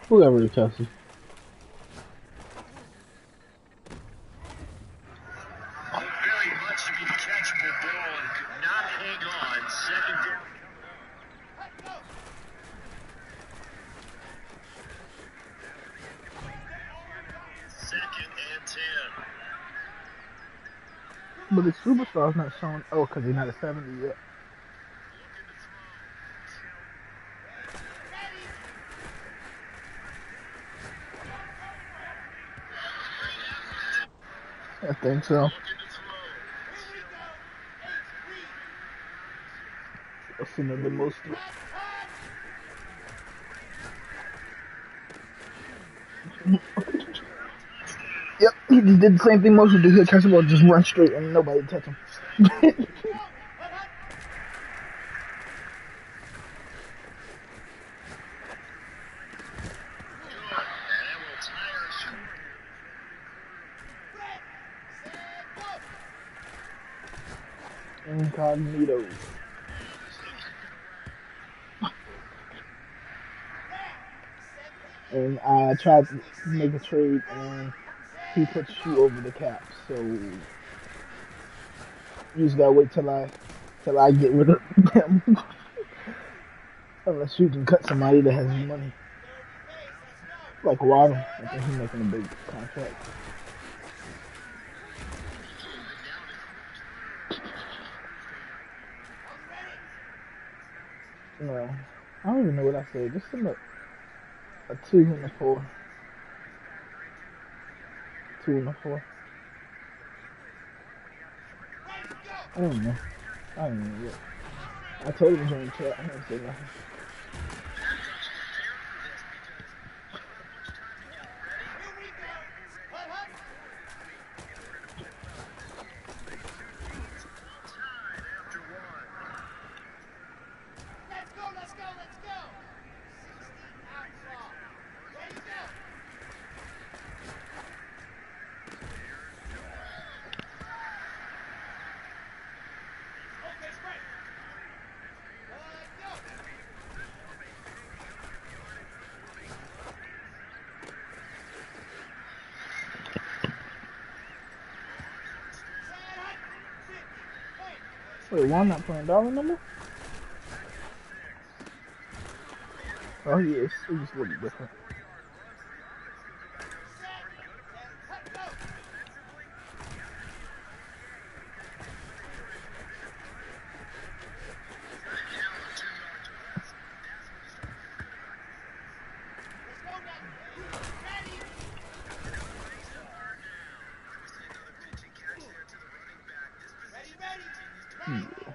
Whoever it Chelsea. Very much to be catchable ball and could not hang on. Second down. Second and 10. But the superstar's not showing. Oh, because he's not a 70 yet. I think so. Jackson and the most. Yep, he just did the same thing most do. He'll catch the ball, just run straight, and nobody touch him. Incognito. And I tried to make a trade, and he puts you over the cap. So you just gotta wait till I get rid of them. Unless you can cut somebody that has money, like Waddle. I think he's making a big contract. No, I don't even know what I said. Just send a 2 and a 4. 2 and a 4. I don't know. I don't know yet. I told him to join the chat. I didn't say nothing. Wait, why not playing dollar no more? Oh, he is. He's just a little different.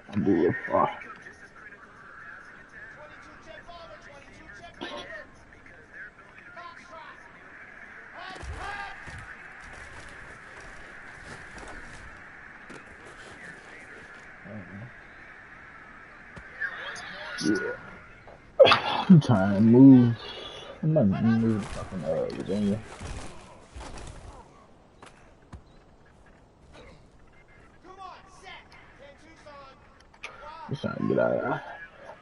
I'm a little far. Yeah. I'm trying to move. I'm not moving to fucking Virginia. Just trying to get out of there. I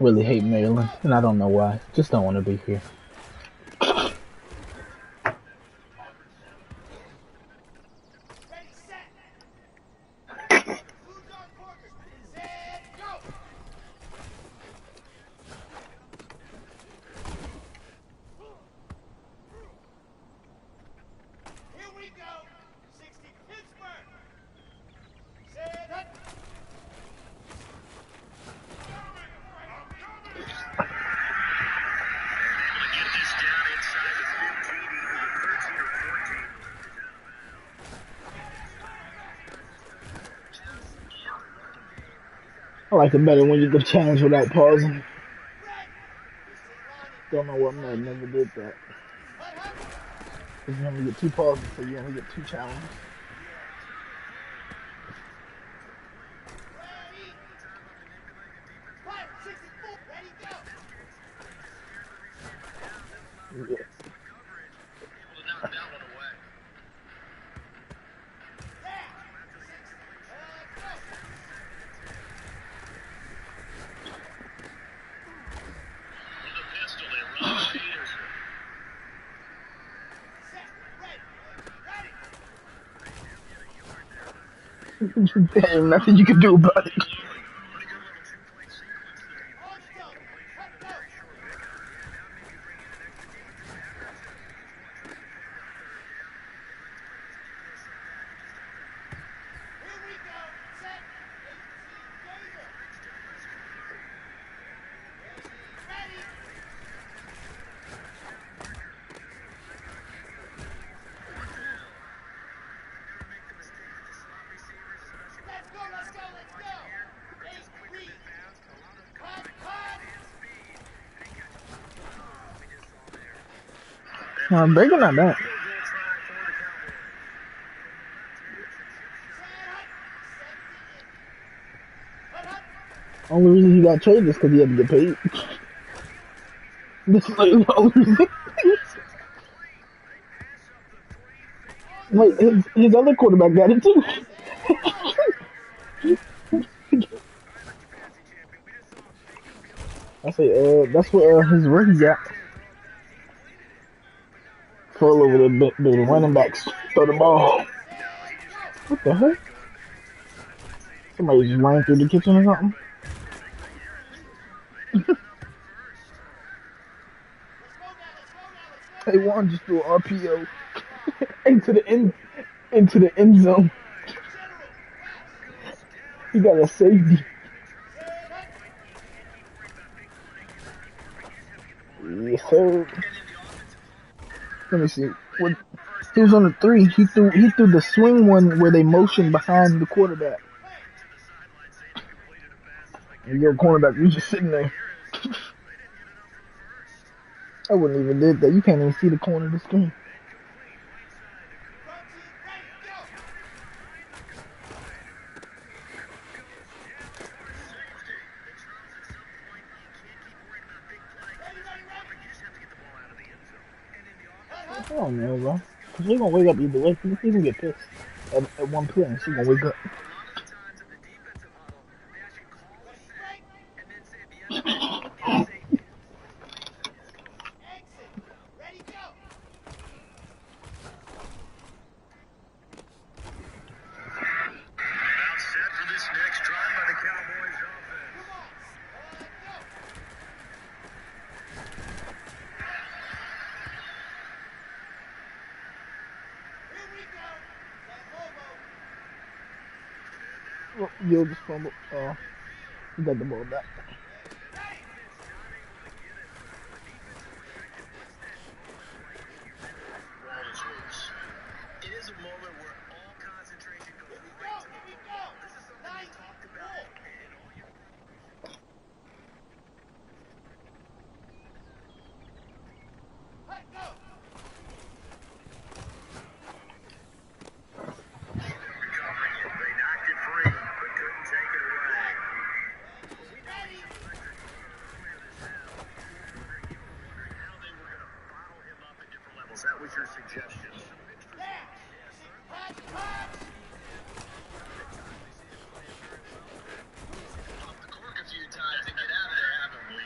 really hate Maryland, and I don't know why. Just don't want to be here. I like it better when you can challenge without pausing. Don't know what man never did that. Because you only get 2 pauses, so you only get 2 challenges. Yeah. Damn, nothing you can do about it. Baker not bad. Only reason he got traded is because he had to get paid. This is like the only reason. Wait, his other quarterback got it too. I say, that's what his rookie got. Full over the running backs throw the ball. What the heck? Somebody just ran through the kitchen or something. Hey, Juan just threw an RPO into the end zone. He got a safety. Yes, sir. Let me see. He was on the 3. He threw the swing one where they motioned behind the quarterback. And your cornerback, you just sitting there. I wouldn't even did that. You can't even see the corner of the screen. I don't know, bro. Cause she's gonna wake up either way. She's gonna get pissed at one play, and she's gonna wake up. Yo, just fumble. You got the ball back. It is a moment where all concentration goes right to the football. This is something you talked about in all your... They knocked it free, but couldn't take it away. How they were going to bottle him up at different levels. That was your suggestion. Off the cork a few times to get out of there, haven't we?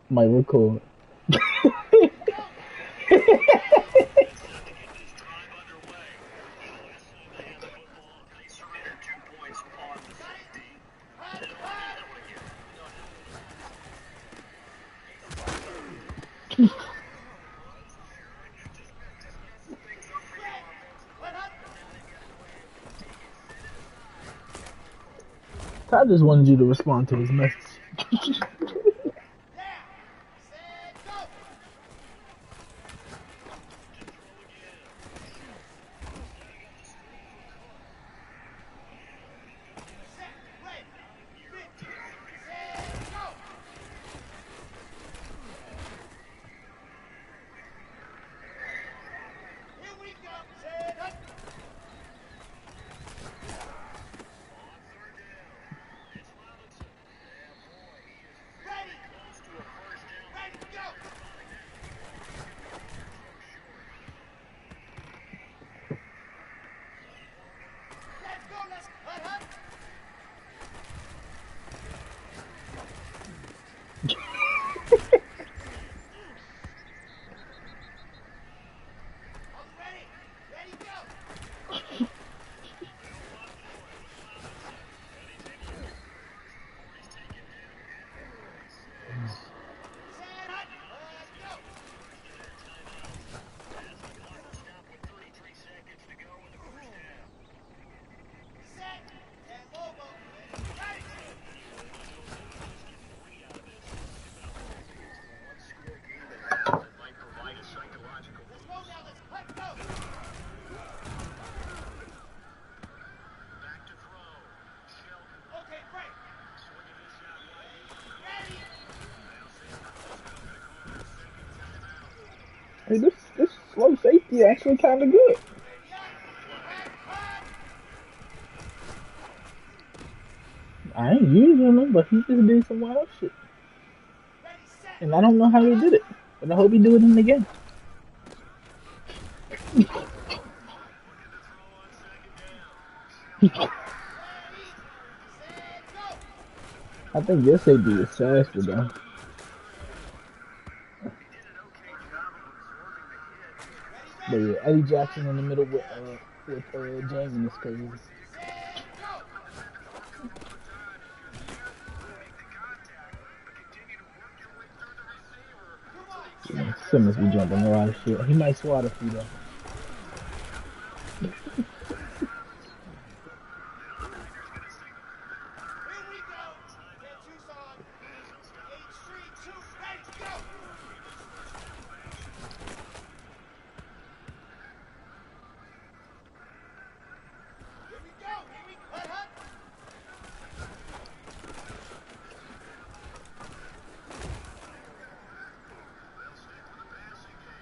Might record. Todd just wanted you to respond to his message. Hey, this slow safety actually kind of good. I ain't using him, but he just did some wild shit. And I don't know how he did it, but I hope he do it in the game. I think this safety is faster though. But yeah, Eddie Jackson in the middle with James is crazy. Yeah, Simmons be jumping a lot of shit. He might swat a few though.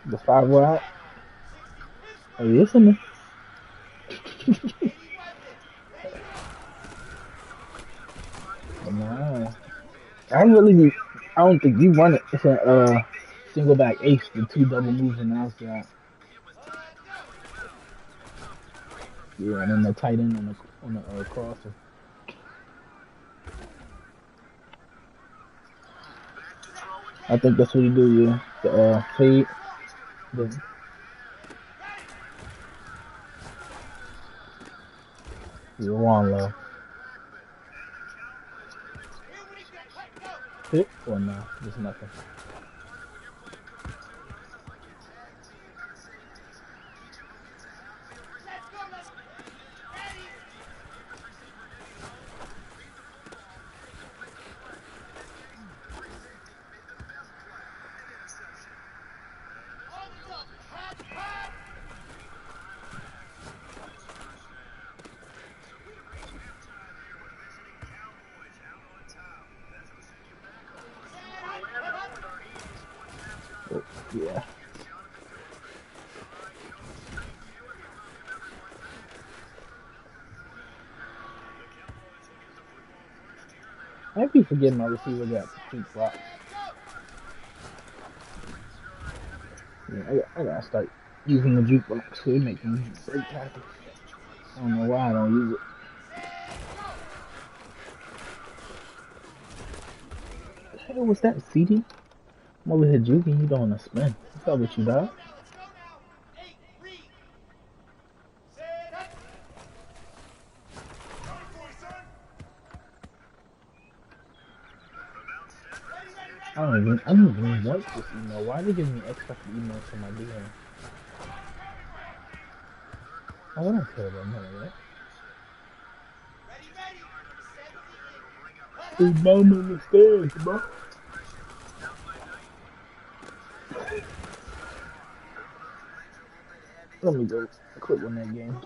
The 5 were out. Oh, yes, in there. Nah. I don't think you run it. It's a single back ace with 2 double moves on the outside. Yeah, and then the tight end on the crosser. I think that's what he do. Yeah, the fade. Yeah, one low. Hit or no? Just nothing. Yeah. I keep forgetting my receiver got cheap blocks. Yeah, I gotta start using the jukebox so it makes me break tackles. I don't know why I don't use it. What the hell was that, CD? I'm over here juking, you doing a spin. What's up with you, dog? I don't even want this email. Why are they giving me extra emails from my DM? I don't care about none of that. His mom in the stairs, bro. Let me go click on that game.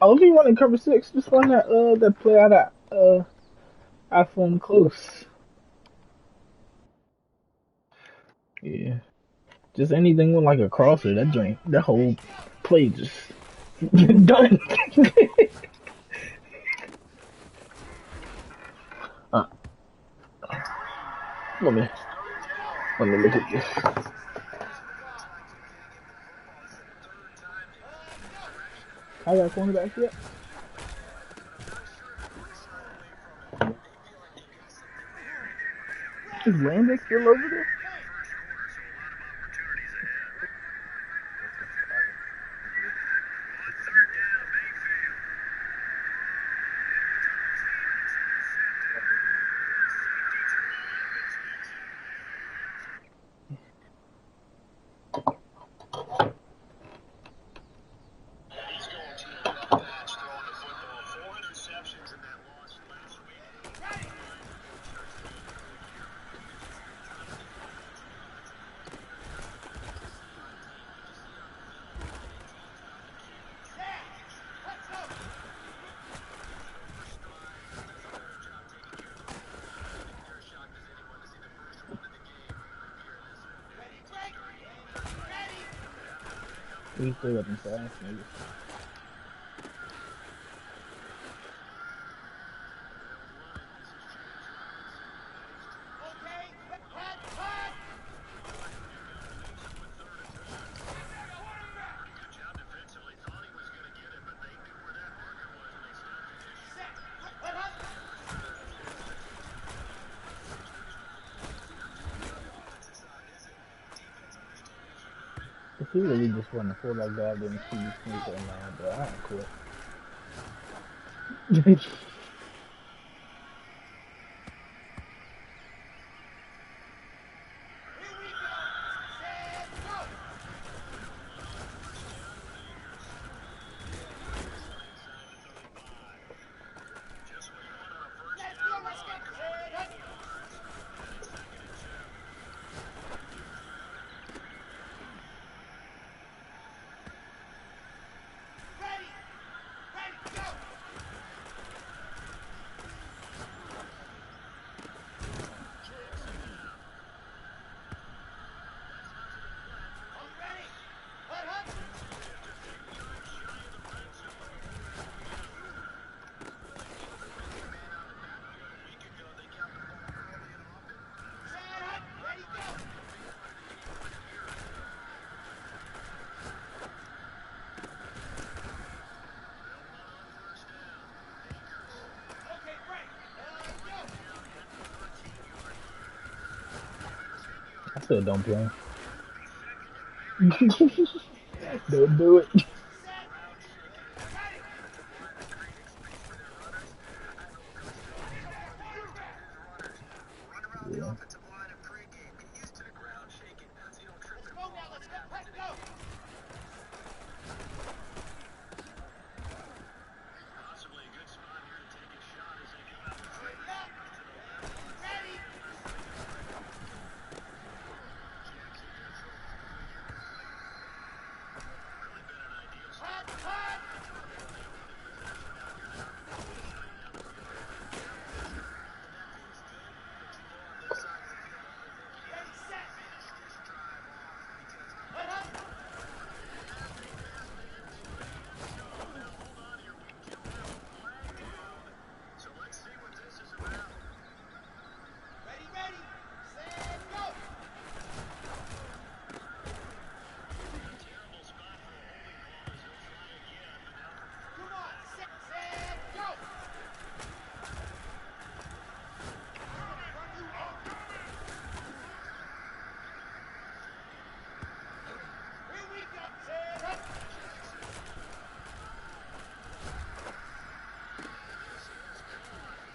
I'll be running cover 6. Just run that play out of iPhone close. Yeah. Just anything with like a crosser, that whole play just done. uh, let me look at this. I got cornerback yet? Is Landis still over there? We still got them fast, maybe. If he really just wanted to feel like that, then he sneak right now, but I don't quit. I still don't blame. Don't do it. Yeah.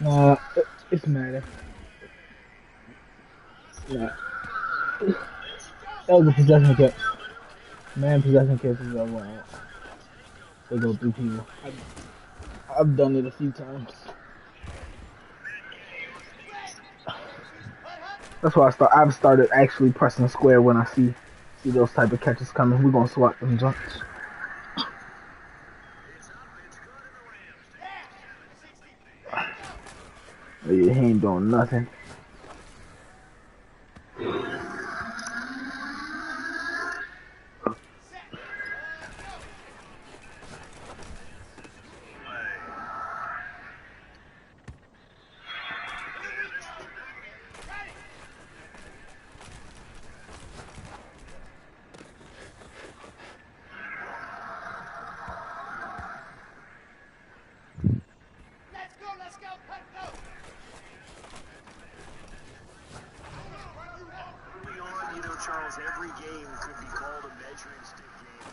Nah, it's matter. Nah. That was a possession catch. Man, possession catch is all right. They go through people. I've done it a few times. That's why I've started actually pressing square when I see those type of catches coming. We're gonna swat them joints. Yeah, he ain't doing nothing. Charles, every game could be called a measuring stick game.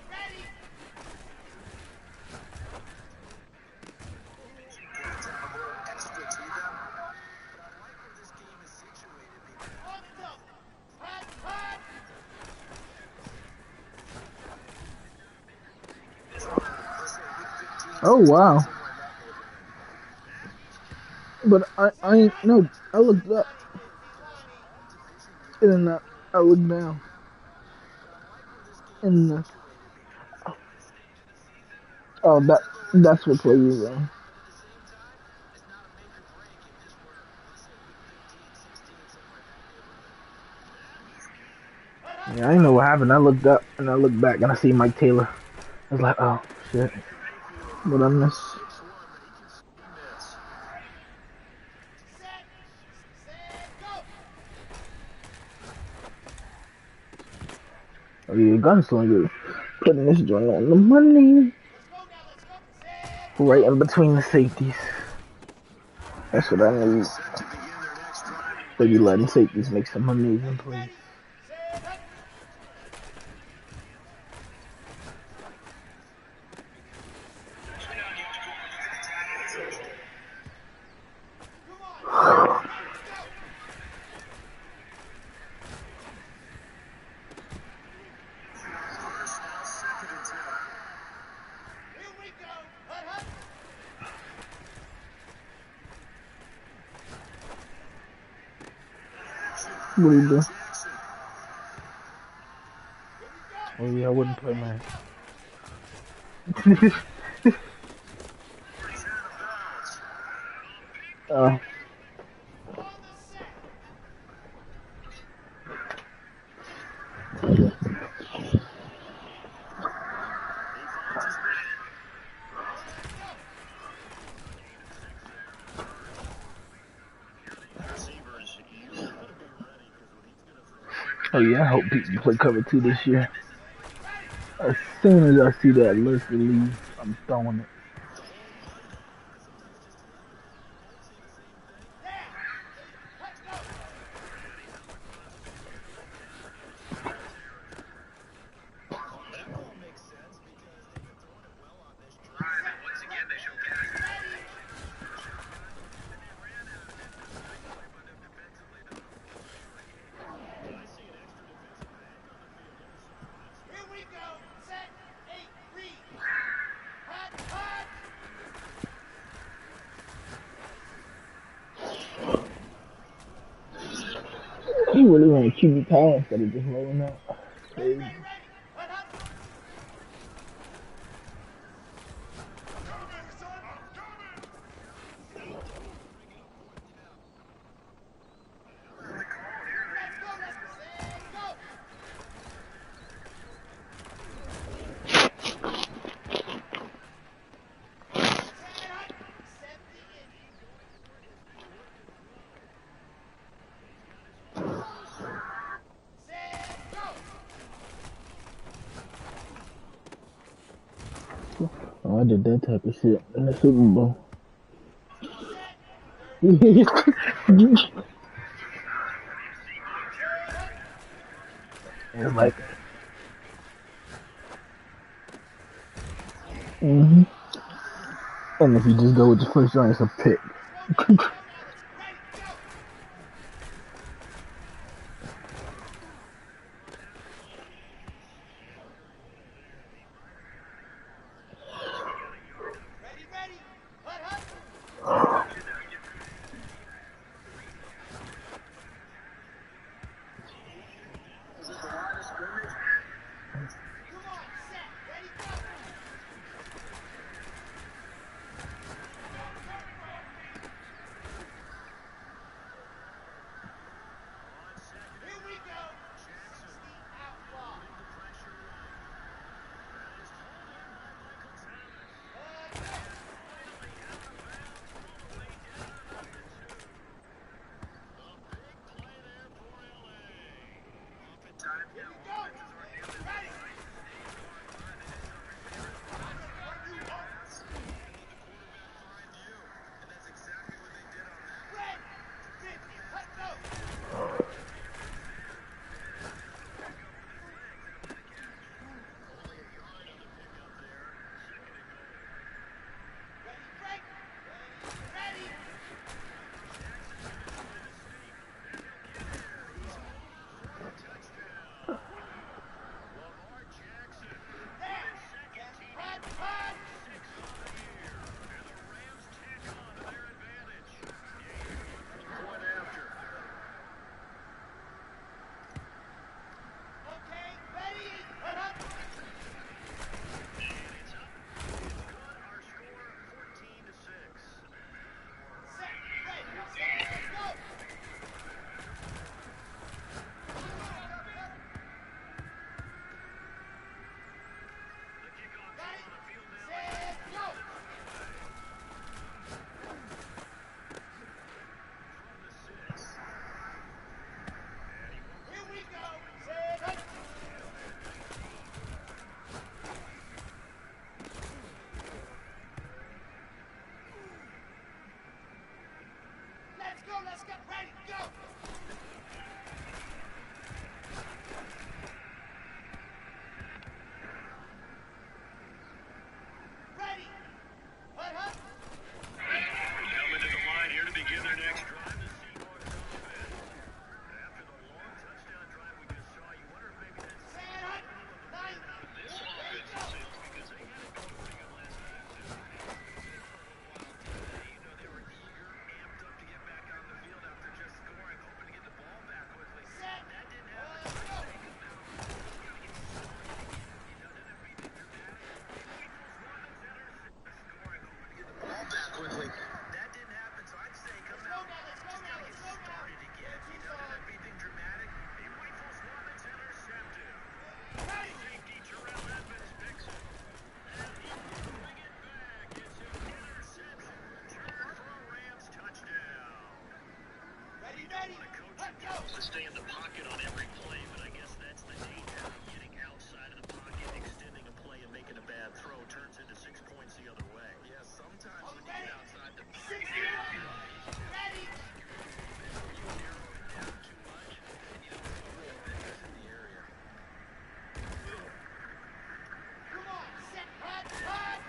Ready. Get a little extra to them. But I like where this game is situated. Oh wow. But I ain't no. I looked up, and I looked down, and oh that's what play you on. Yeah, I didn't know what happened. I looked up and I looked back and I see Mike Taylor. I was like, oh shit, what I missed. Oh yeah, Gunslinger putting this joint on the money. Right in between the safeties. That's what I need. They be letting safeties make some amazing plays. What do you do? Oh yeah, I wouldn't play man. Oh yeah, I hope people play cover 2 this year. As soon as I see that list release, I'm throwing it. He really want to keep the power instead of just rolling out. Crazy. Oh, I did that type of shit in the Super Bowl. It's like, and if you just go with the first round, it's a pick. Let's get ready, go! Ready! Hut, hut! Coming to the line here to begin their next drive. The Seahawks offense. After the long touchdown drive we just saw, you wonder if maybe that's Stand hut! Nine! this offense is because they had it going pretty good last game too. You know, they were eager, amped up to get back on the field after just scoring, hoping to get the ball back quickly. Set! That didn't happen. Let's go! Ball back quickly. That didn't happen, so I'd say come out. Just gotta get started again. You know, doesn't have anything dramatic. He rifles one that's intercepted. Safety Terrell Edmonds picks it. And he will bring it back. It's an interception. Return for a Rams touchdown. Ready, ready! Let's go! To stay in the pocket on every play, but I guess that's the danger of getting outside of the pocket, extending a play and making a bad throw turns into 6 points the other way. Yeah, sometimes when you get outside the pocket, Ready! Come on, set, hut, hut!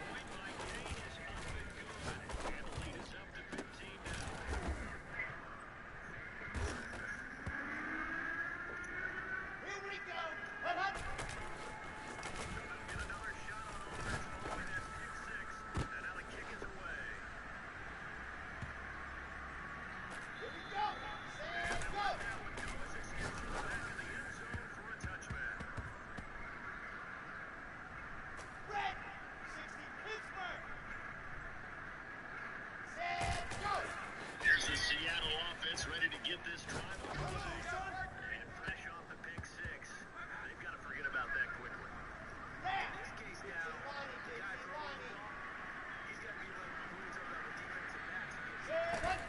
Here we go! Hut, hut! Here we go! Set, go! Red! 60 Pittsburgh! Set, go! Here's the Seattle offense ready to get this drive underway. And fresh off the pick six. They've got to forget about that quickly. There! In this case now, the guy throwing the ball, he's got to be like when we talk about the defensive backs. Set, hut!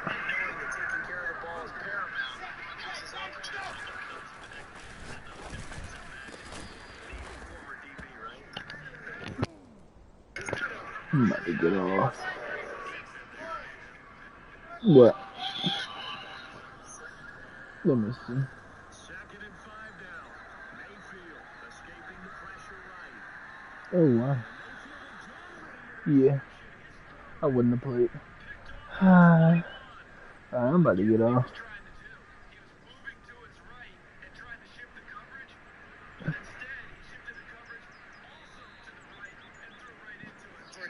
Knowing that taking care of the ball is paramount. That's his opportunity. Former DB, right? I'm about to get off. What? Let me see. 2nd and 5 down. Mayfield escaping the pressure right. Oh wow. Yeah. I wouldn't have played. Alright, I'm about to get off.